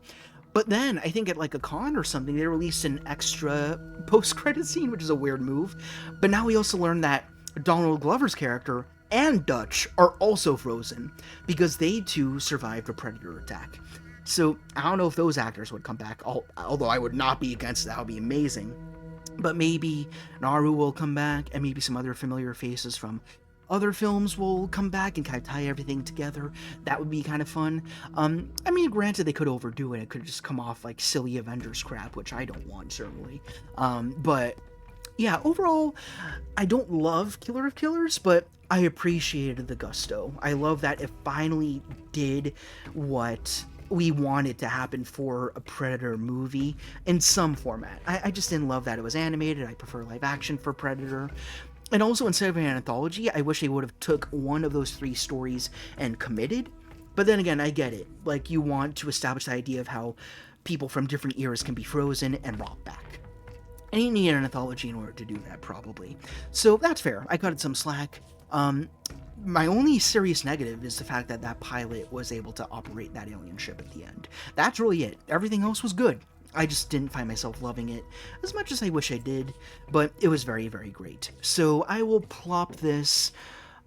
But then I think at like a con or something, they released an extra post-credit scene, which is a weird move. But now we also learned that Donald Glover's character and Dutch are also frozen because they too survived a predator attack. So I don't know if those actors would come back, although I would not be against that. That would be amazing. But maybe Naru will come back, and maybe some other familiar faces from other films will come back and kind of tie everything together. That would be kind of fun. I mean, granted, they could overdo it. It could just come off like silly Avengers crap, which I don't want, certainly. But yeah, overall, I don't love Killer of Killers, but I appreciated the gusto. I love that it finally did what we wanted to happen for a Predator movie in some format. I just didn't love that it was animated. I prefer live action for Predator. And also, instead of an anthology, I wish they would have took one of those three stories and committed. But then again, I get it. Like, you want to establish the idea of how people from different eras can be frozen and brought back. And you need an anthology in order to do that, probably. So that's fair. I cut it some slack. My only serious negative is the fact that that pilot was able to operate that alien ship at the end. That's really it. Everything else was good. I just didn't find myself loving it as much as I wish I did, but it was very, very great. So I will plop this,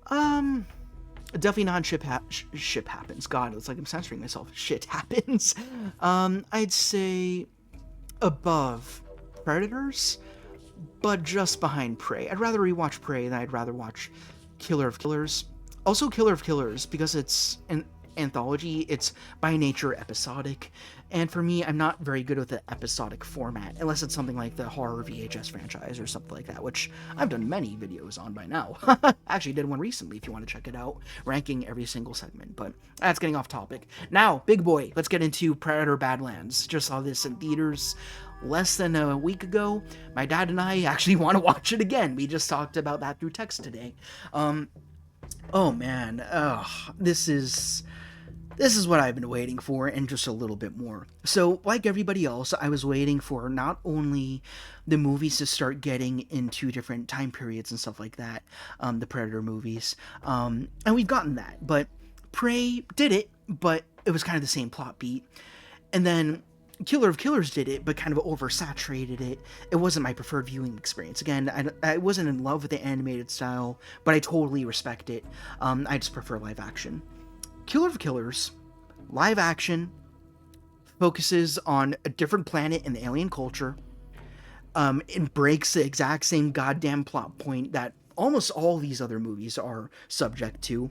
definitely not ship happens. God, it's like I'm censoring myself. Shit happens. I'd say above Predators, but just behind Prey. I'd rather rewatch Prey than I'd rather watch Killer of Killers. Also Killer of Killers, because it's an anthology, it's by nature episodic, and for me, I'm not very good with the episodic format, unless it's something like the horror VHS franchise or something like that, which I've done many videos on by now. Actually did one recently if you want to check it out, ranking every single segment, but that's getting off topic. Now, big boy, let's get into Predator Badlands. Just saw this in theaters less than a week ago. My dad and I actually want to watch it again. We just talked about that through text today. Oh man, this is what I've been waiting for, and just a little bit more. So, like everybody else, I was waiting for not only the movies to start getting into different time periods and stuff like that, the Predator movies, and we've gotten that, but Prey did it, but it was kind of the same plot beat, and then Killer of Killers did it, but kind of oversaturated it. It wasn't my preferred viewing experience. Again, I wasn't in love with the animated style, but I totally respect it. I just prefer live action. Killer of Killers, live action, focuses on a different planet in the alien culture. It breaks the exact same goddamn plot point that almost all these other movies are subject to.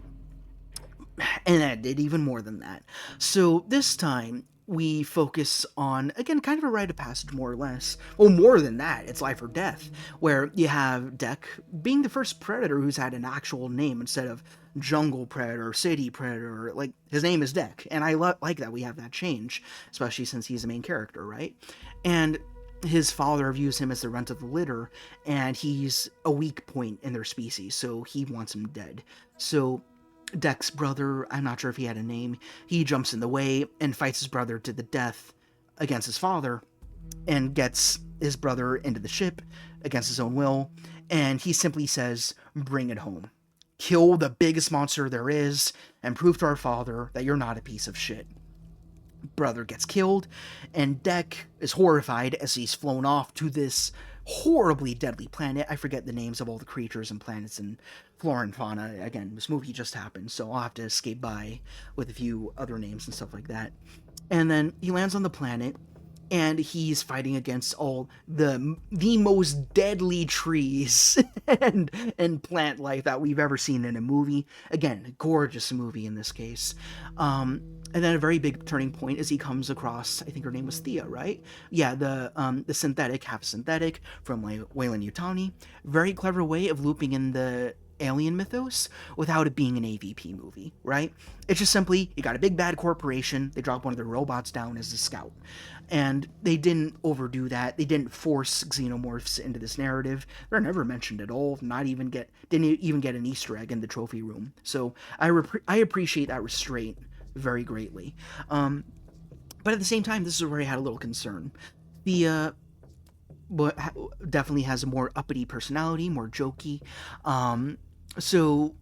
And it did even more than that. So this time, we focus on, again, kind of a rite of passage, more or less. Well, more than that, it's life or death, where you have Dek being the first Predator who's had an actual name instead of Jungle Predator, City Predator. Like, his name is Dek, and I like that we have that change, especially since he's the main character, right? And his father views him as the runt of the litter, and he's a weak point in their species, so he wants him dead. So Dek's brother, I'm not sure if he had a name, he jumps in the way and fights his brother to the death against his father, and gets his brother into the ship against his own will, and he simply says, "Bring it home. Kill the biggest monster there is, and prove to our father that you're not a piece of shit." Brother gets killed, and Dek is horrified as he's flown off to this horribly deadly planet. I forget the names of all the creatures and planets and flora and fauna. Again, this movie just happened, so I'll have to skate by with a few other names and stuff like that. And then he lands on the planet, and he's fighting against all the most deadly trees and plant life that we've ever seen in a movie. Again, gorgeous movie in this case. And then a very big turning point is he comes across, I think her name was Thea, right? Yeah, the synthetic, half synthetic, from Weyland Yutani. Very clever way of looping in the alien mythos without it being an AVP movie, right? It's just simply, you got a big bad corporation, they drop one of their robots down as a scout. And they didn't overdo that. They didn't force xenomorphs into this narrative. They're never mentioned at all. Didn't even get an Easter egg in the trophy room. So I appreciate that restraint very greatly. But at the same time, this is where I had a little concern. The but definitely has a more uppity personality, more jokey. So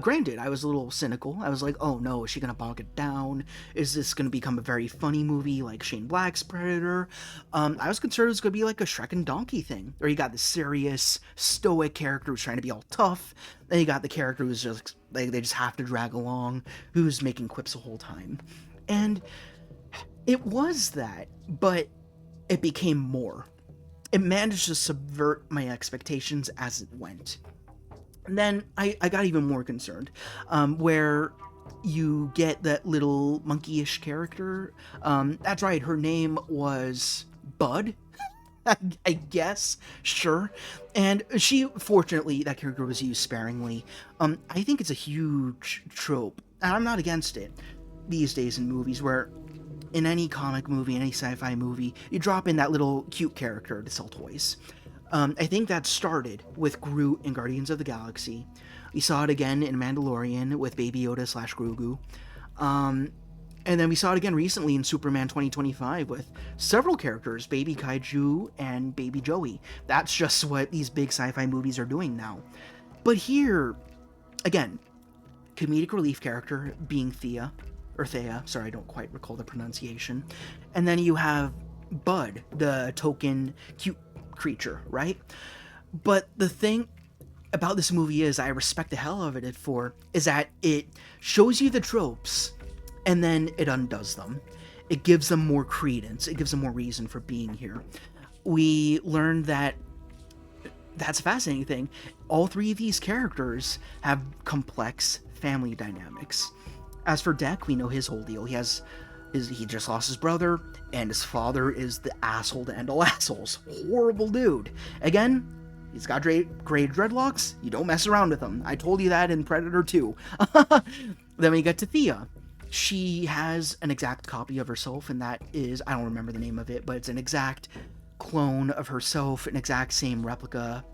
granted, I was a little cynical. I was like, oh no, is she gonna bog it down? Is this gonna become a very funny movie like Shane Black's Predator? I was concerned it was gonna be like a Shrek and Donkey thing, where you got the serious, stoic character who's trying to be all tough, then you got the character who's just like they just have to drag along, who's making quips the whole time, and it was that, but it became more. It managed to subvert my expectations as it went. And then I got even more concerned, where you get that little monkey-ish character. That's right, her name was Bud, I guess, sure. And fortunately, that character was used sparingly. I think it's a huge trope, and I'm not against it these days in movies, where in any comic movie, any sci-fi movie, you drop in that little cute character to sell toys. I think that started with Groot in Guardians of the Galaxy. We saw it again in Mandalorian with Baby Yoda / Grogu. And then we saw it again recently in Superman 2025 with several characters, Baby Kaiju and Baby Joey. That's just what these big sci-fi movies are doing now. But here, again, comedic relief character being Thea, sorry, I don't quite recall the pronunciation. And then you have Bud, the token cute creature, right? But the thing about this movie is I respect the hell out of it is that it shows you the tropes and then it undoes them. It gives them more credence. It gives them more reason for being here. We learned that that's a fascinating thing. All three of these characters have complex family dynamics. As for Deck, we know his whole deal. He just lost his brother, and his father is the asshole to end all assholes. Horrible dude. Again, he's got gray dreadlocks. You don't mess around with him. I told you that in Predator 2. Then we get to Thea. She has an exact copy of herself, and that is, I don't remember the name of it, but it's an exact clone of herself, an exact same replica,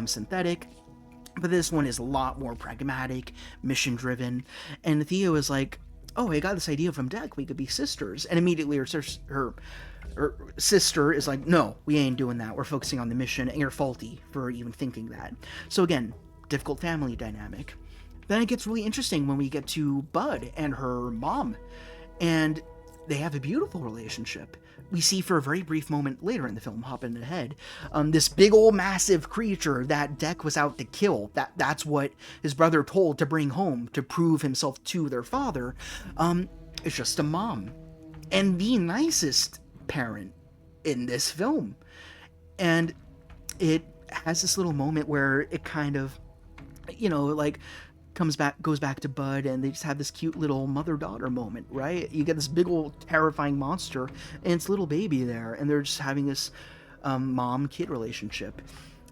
synthetic. But this one is a lot more pragmatic, mission-driven. And Thea is like, oh, I got this idea from Deck. We could be sisters. And immediately her sister is like, no, we ain't doing that. We're focusing on the mission, and you're faulty for even thinking that. So again, difficult family dynamic. Then it gets really interesting when we get to Bud and her mom. And they have a beautiful relationship. We see for a very brief moment later in the film, hopping ahead, this big old massive creature that Deck was out to kill. That's what his brother told to bring home to prove himself to their father. It's just a mom. And the nicest parent in this film. And it has this little moment where it kind of, like goes back to Bud, and they just have this cute little mother-daughter moment, right? You get this big old terrifying monster and its little baby there, and they're just having this mom-kid relationship.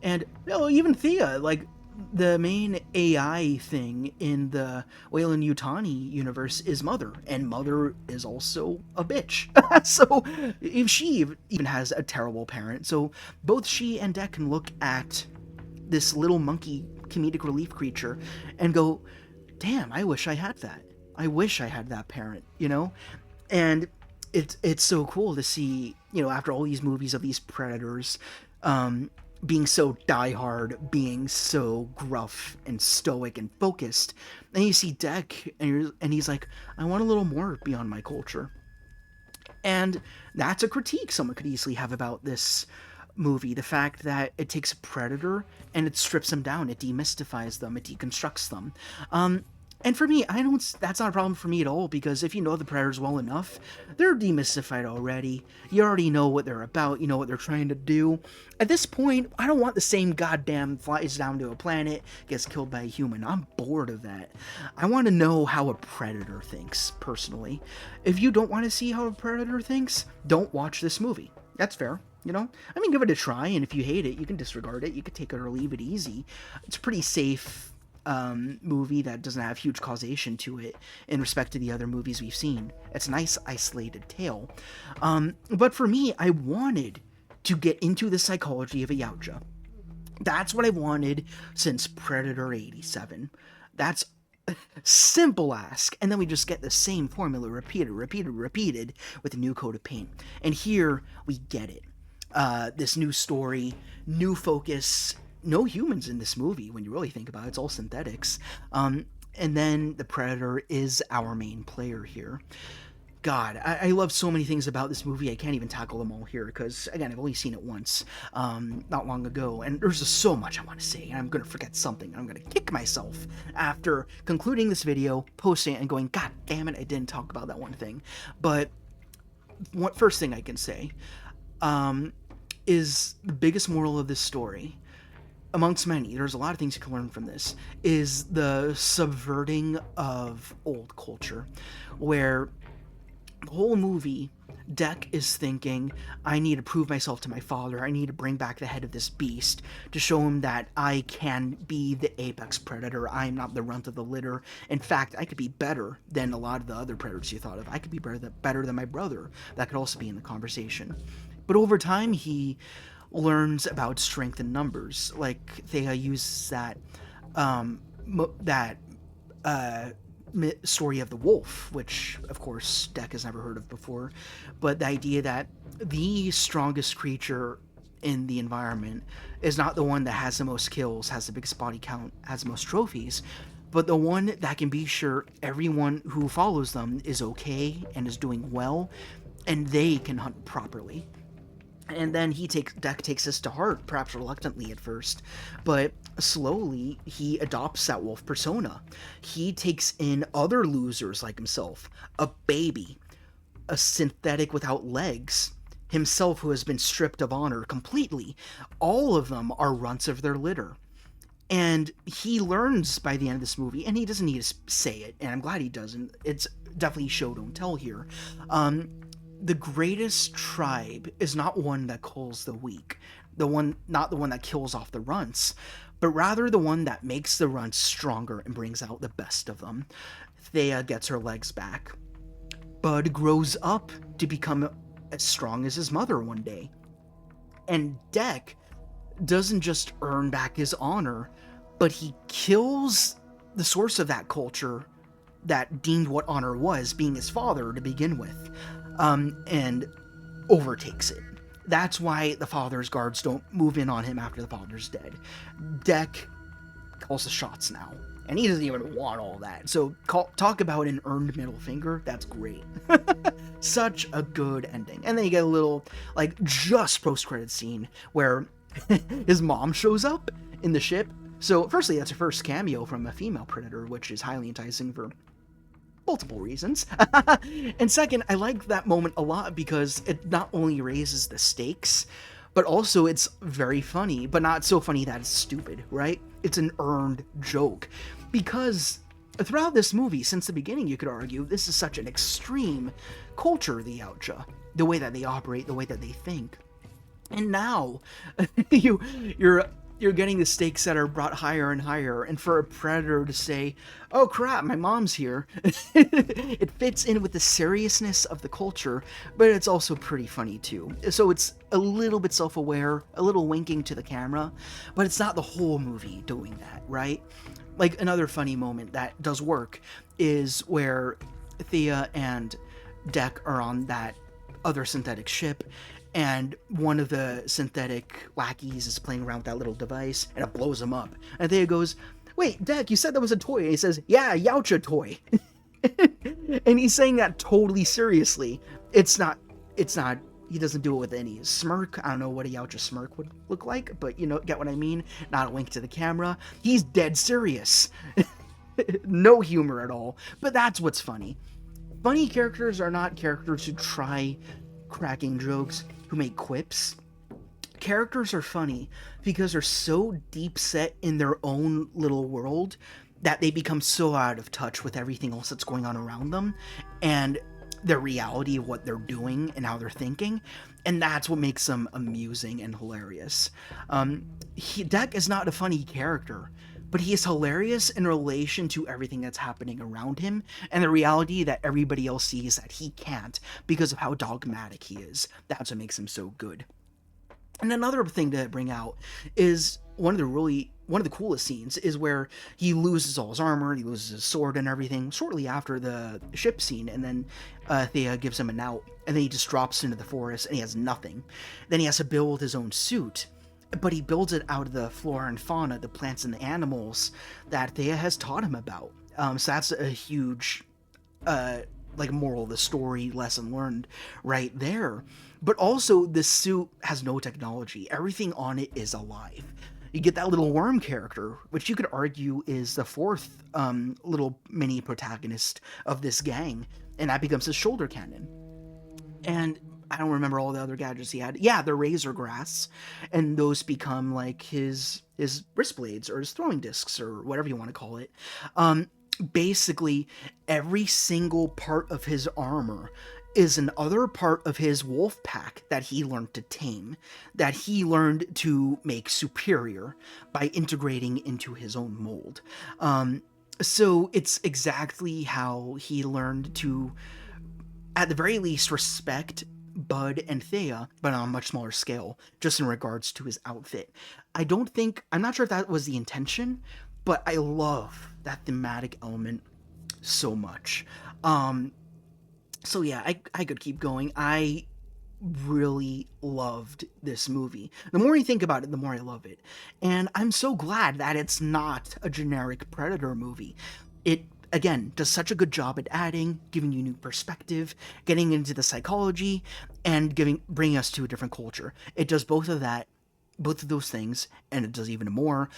And even Thea, like the main AI thing in the Weyland-Yutani universe is Mother, and Mother is also a bitch. So if she even has a terrible parent, so both she and Deck can look at this little monkey comedic relief creature and go, damn, I wish I had that. I wish I had that parent, And it's so cool to see, after all these movies of these predators being so diehard, being so gruff and stoic and focused, and you see Deck and he's like, I want a little more beyond my culture. And that's a critique someone could easily have about this movie, the fact that it takes a predator and it strips them down, it demystifies them, it deconstructs them. And for me, that's not a problem for me at all, because if you know the predators well enough, they're demystified already. You already know what they're about, you know what they're trying to do. At this point, I don't want the same goddamn flies down to a planet, gets killed by a human. I'm bored of that. I want to know how a predator thinks, personally. If you don't want to see how a predator thinks, don't watch this movie. That's fair. Give it a try, and if you hate it, you can disregard it. You can take it or leave it easy. It's a pretty safe movie that doesn't have huge causation to it in respect to the other movies we've seen. It's a nice isolated tale. But for me, I wanted to get into the psychology of a Yautja. That's what I wanted since Predator 87. That's simple ask, and then we just get the same formula repeated with a new coat of paint. And here we get it. This new story, new focus, no humans in this movie when you really think about it. It's all synthetics. And then the Predator is our main player here. God, I love so many things about this movie. I can't even tackle them all here because, again, I've only seen it once, not long ago, and there's just so much I want to say, and I'm going to forget something, and I'm going to kick myself after concluding this video, posting it, and going, God damn it, I didn't talk about that one thing. But first thing I can say is the biggest moral of this story, amongst many, there's a lot of things you can learn from this, is the subverting of old culture, where the whole movie, Dec is thinking, I need to prove myself to my father. I need to bring back the head of this beast to show him that I can be the apex predator. I'm not the runt of the litter. In fact, I could be better than a lot of the other predators you thought of. I could be better than my brother. That could also be in the conversation. But over time, he learns about strength in numbers. Like, Thea uses that story of the wolf, which of course Dec has never heard of before, but the idea that the strongest creature in the environment is not the one that has the most kills, has the biggest body count, has the most trophies, but the one that can be sure everyone who follows them is okay and is doing well, and they can hunt properly. And then Dec takes this to heart, perhaps reluctantly at first, but slowly he adopts that wolf persona. He takes in other losers like himself, a baby, a synthetic without legs, himself who has been stripped of honor completely. All of them are runts of their litter. And he learns by the end of this movie, and he doesn't need to say it, and I'm glad he doesn't. It's definitely show don't tell here. The greatest tribe is not one that culls the weak, not the one that kills off the runts, but rather the one that makes the runts stronger and brings out the best of them. Thea gets her legs back. Bud grows up to become as strong as his mother one day. And Dec doesn't just earn back his honor, but he kills the source of that culture that deemed what honor was, being his father to begin with. And overtakes it. That's why the father's guards don't move in on him after the father's dead. Dec calls the shots now, and he doesn't even want all that. So talk about an earned middle finger. That's great. Such a good ending. And then you get a little, like, just post-credit scene where his mom shows up in the ship. So firstly, that's her first cameo from a female predator, which is highly enticing for multiple reasons. And second, I like that moment a lot because it not only raises the stakes, but also it's very funny, but not so funny that it's stupid, right? It's an earned joke. Because throughout this movie, since the beginning, you could argue, this is such an extreme culture, the Yautja. The way that they operate, the way that they think. And now, you're getting the stakes that are brought higher and higher, and for a predator to say, oh crap, my mom's here, it fits in with the seriousness of the culture, but it's also pretty funny too. So it's a little bit self-aware, a little winking to the camera, but it's not the whole movie doing that, right? Like, another funny moment that does work is where Thea and Dec are on that other synthetic ship, and one of the synthetic lackeys is playing around with that little device, and it blows him up. And Thea goes, wait, Dec, you said that was a toy. And he says, yeah, Yautja toy. And he's saying that totally seriously. It's not, he doesn't do it with any smirk. I don't know what a Yautja smirk would look like, but you know, get what I mean? Not a wink to the camera. He's dead serious. No humor at all. But that's what's funny. Funny characters are not characters who try cracking jokes, who make quips. Characters are funny because they're so deep set in their own little world that they become so out of touch with everything else that's going on around them and the reality of what they're doing and how they're thinking, and that's what makes them amusing and hilarious. Dec is not a funny character, but he is hilarious in relation to everything that's happening around him and the reality that everybody else sees that he can't because of how dogmatic he is. That's what makes him so good. And another thing to bring out is one of the coolest scenes is where he loses all his armor, he loses his sword and everything shortly after the ship scene, and then Thea gives him an out, and then he just drops into the forest and he has nothing. Then he has to build his own suit, but he builds it out of the flora and fauna, the plants and the animals that Thea has taught him about. So that's a huge like moral of the story lesson learned right there. But also this suit has no technology. Everything on it is alive. You get that little worm character, which you could argue is the fourth little mini protagonist of this gang, and that becomes his shoulder cannon. And I don't remember all the other gadgets he had. Yeah, the razor grass, and those become like his wrist blades or his throwing discs or whatever you want to call it. Basically, every single part of his armor is another part of his wolf pack that he learned to tame, that he learned to make superior by integrating into his own mold. So it's exactly how he learned to, at the very least, respect Bud and Thea, but on a much smaller scale, just in regards to his outfit. I'm not sure if that was the intention, but I love that thematic element so much. So yeah, I could keep going. I really loved this movie. The more you think about it, the more I love it. And I'm so glad that it's not a generic Predator movie. It, again, does such a good job at adding, giving you new perspective, getting into the psychology, and bringing us to a different culture. It does both of those things, and it does even more.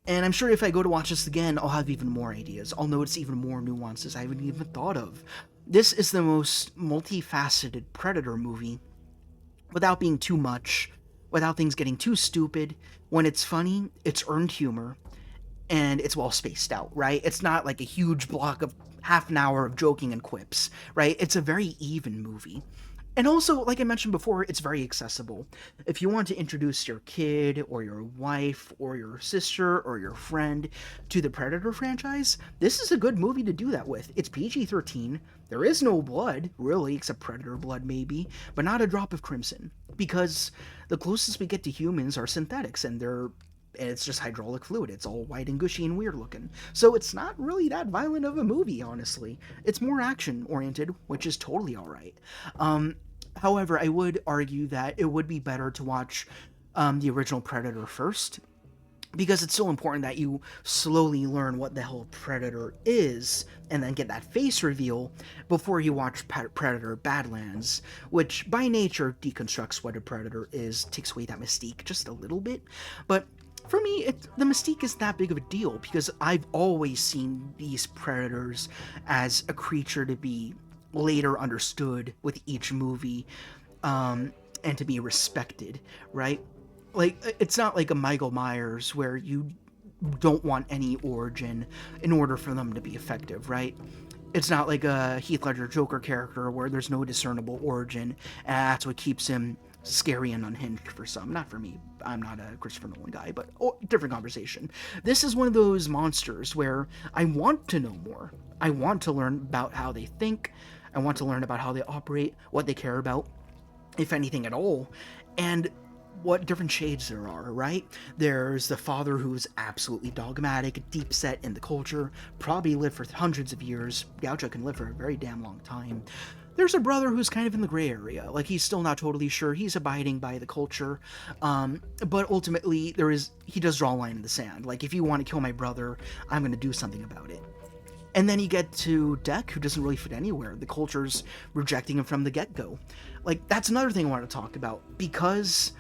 And I'm sure if I go to watch this again, I'll have even more ideas. I'll notice even more nuances I haven't even thought of. This is the most multifaceted Predator movie without being too much, without things getting too stupid. When it's funny, it's earned humor, and it's well spaced out, right? It's not like a huge block of half an hour of joking and quips, right? It's a very even movie. And also, like I mentioned before, it's very accessible. If you want to introduce your kid or your wife or your sister or your friend to the Predator franchise, this is a good movie to do that with. It's PG-13. There is no blood, really, except Predator blood maybe, but not a drop of crimson. Because the closest we get to humans are synthetics, and it's just hydraulic fluid. It's all white and gushy and weird looking. So it's not really that violent of a movie, honestly. It's more action oriented, which is totally alright. However, I would argue that it would be better to watch the original Predator first, because it's so important that you slowly learn what the hell Predator is, and then get that face reveal before you watch Predator Badlands, which by nature deconstructs what a Predator is, takes away that mystique just a little bit. But for me, the mystique isn't that big of a deal, because I've always seen these predators as a creature to be later understood with each movie, and to be respected, right? Like, it's not like a Michael Myers where you don't want any origin in order for them to be effective, right? It's not like a Heath Ledger Joker character where there's no discernible origin, and that's what keeps him scary and unhinged for some. Not for me. I'm not a Christopher Nolan guy, but different conversation. This is one of those monsters where I want to know more. I want to learn about how they think. I want to learn about how they operate, what they care about, if anything at all, and what different shades there are, right? There's the father who's absolutely dogmatic, deep set in the culture, probably lived for hundreds of years. Gaucho can live for a very damn long time. There's a brother who's kind of in the gray area, like he's still not totally sure, he's abiding by the culture, but ultimately he does draw a line in the sand, like, if you want to kill my brother, I'm going to do something about it. And then you get to Deck, who doesn't really fit anywhere. The culture's rejecting him from the get-go. Like, that's another thing I want to talk about, because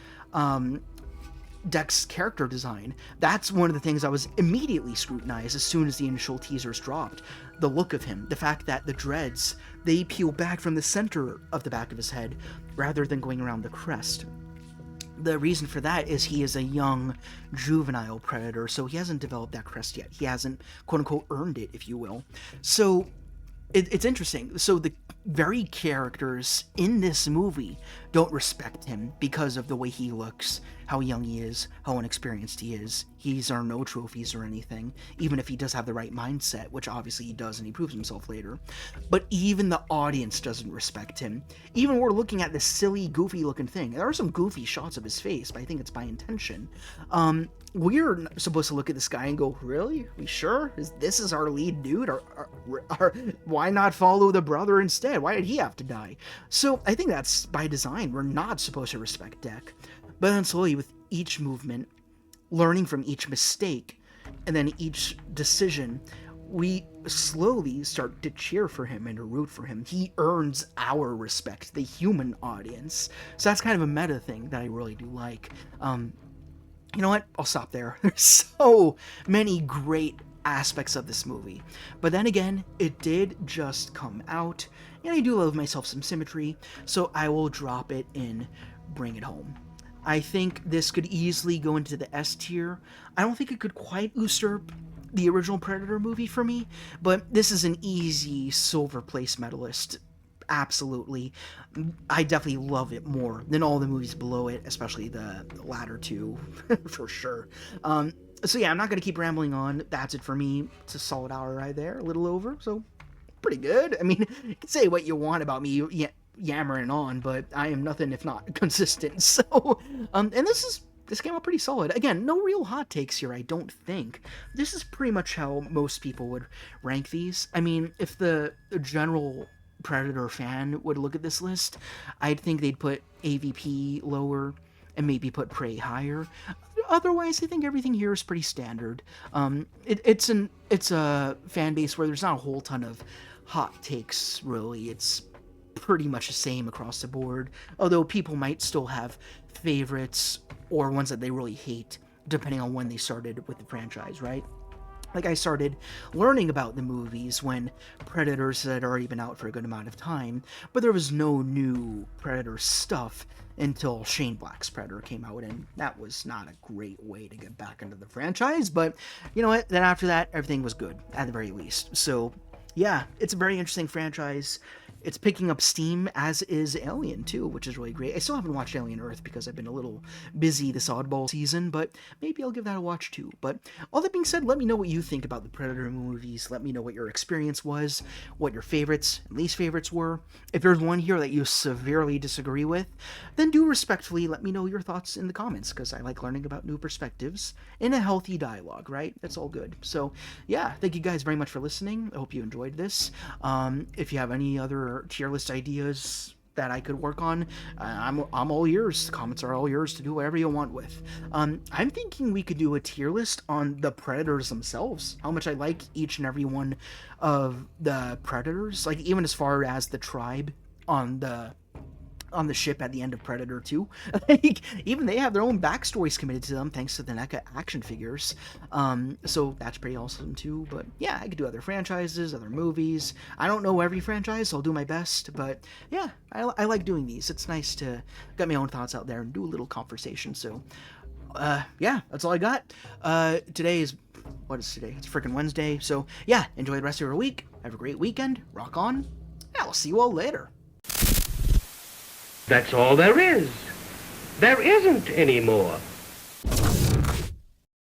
Deck's character design, that's one of the things I was immediately scrutinized as soon as the initial teasers dropped. The look of him, the fact that the dreads, they peel back from the center of the back of his head, rather than going around the crest. The reason for that is he is a young, juvenile predator, so he hasn't developed that crest yet. He hasn't, quote-unquote, earned it, if you will. So, it's interesting. So the very characters in this movie don't respect him because of the way he looks how young he is, how inexperienced he is. He's earned no trophies or anything, even if he does have the right mindset, which obviously he does and he proves himself later. But even the audience doesn't respect him. Even we're looking at this silly, goofy looking thing. There are some goofy shots of his face, but I think it's by intention. We're supposed to look at this guy and go, really? We sure? This is our lead dude? Why not follow the brother instead? Why did he have to die? So I think that's by design. We're not supposed to respect Deck. But then slowly, with each movement, learning from each mistake, and then each decision, we slowly start to cheer for him and to root for him. He earns our respect, the human audience. So that's kind of a meta thing that I really do like. You know what? I'll stop there. There's so many great aspects of this movie. But then again, it did just come out, and I do love myself some symmetry, so I will drop it in Bring It Home. I think this could easily go into the S tier. I don't think it could quite usurp the original Predator movie for me, but this is an easy silver place medalist. Absolutely. I definitely love it more than all the movies below it, especially the latter two, for sure. So yeah, I'm not going to keep rambling on. That's it for me. It's a solid hour right there, a little over, so pretty good. I mean, you can say what you want about me yammering on, but I am nothing if not consistent. So, and this came out pretty solid. Again, no real hot takes here, I don't think. This is pretty much how most people would rank these. I mean, if the general Predator fan would look at this list, I'd think they'd put AVP lower and maybe put Prey higher. Otherwise, I think everything here is pretty standard. It's a fan base where there's not a whole ton of hot takes, really. It's pretty much the same across the board, although people might still have favorites or ones that they really hate, depending on when they started with the franchise, right? Like, I started learning about the movies when Predators had already been out for a good amount of time, but there was no new Predator stuff until Shane Black's Predator came out, and that was not a great way to get back into the franchise, but you know what? Then after that, everything was good, at the very least. So, yeah, it's a very interesting franchise. It's picking up steam, as is Alien, too, which is really great. I still haven't watched Alien Earth because I've been a little busy this oddball season, but maybe I'll give that a watch, too. But all that being said, let me know what you think about the Predator movies. Let me know what your experience was, what your favorites and least favorites were. If there's one here that you severely disagree with, then do respectfully let me know your thoughts in the comments, because I like learning about new perspectives in a healthy dialogue, right? That's all good. So, yeah, thank you guys very much for listening. I hope you enjoyed this. If you have any other tier list ideas that I could work on, I'm all yours. The comments are all yours to do whatever you want with. I'm thinking we could do a tier list on the Predators themselves, how much I like each and every one of the Predators, like even as far as the tribe on the ship at the end of Predator 2. Like, even they have their own backstories committed to them thanks to the NECA action figures. So that's pretty awesome too. But yeah, I could do other franchises, other movies. I don't know every franchise, so I'll do my best. But yeah, I like doing these. It's nice to get my own thoughts out there and do a little conversation. So yeah, that's all I got. Today is, what is today? It's freaking Wednesday. So yeah, enjoy the rest of your week. Have a great weekend. Rock on. And I'll see you all later. That's all there is. There isn't any more.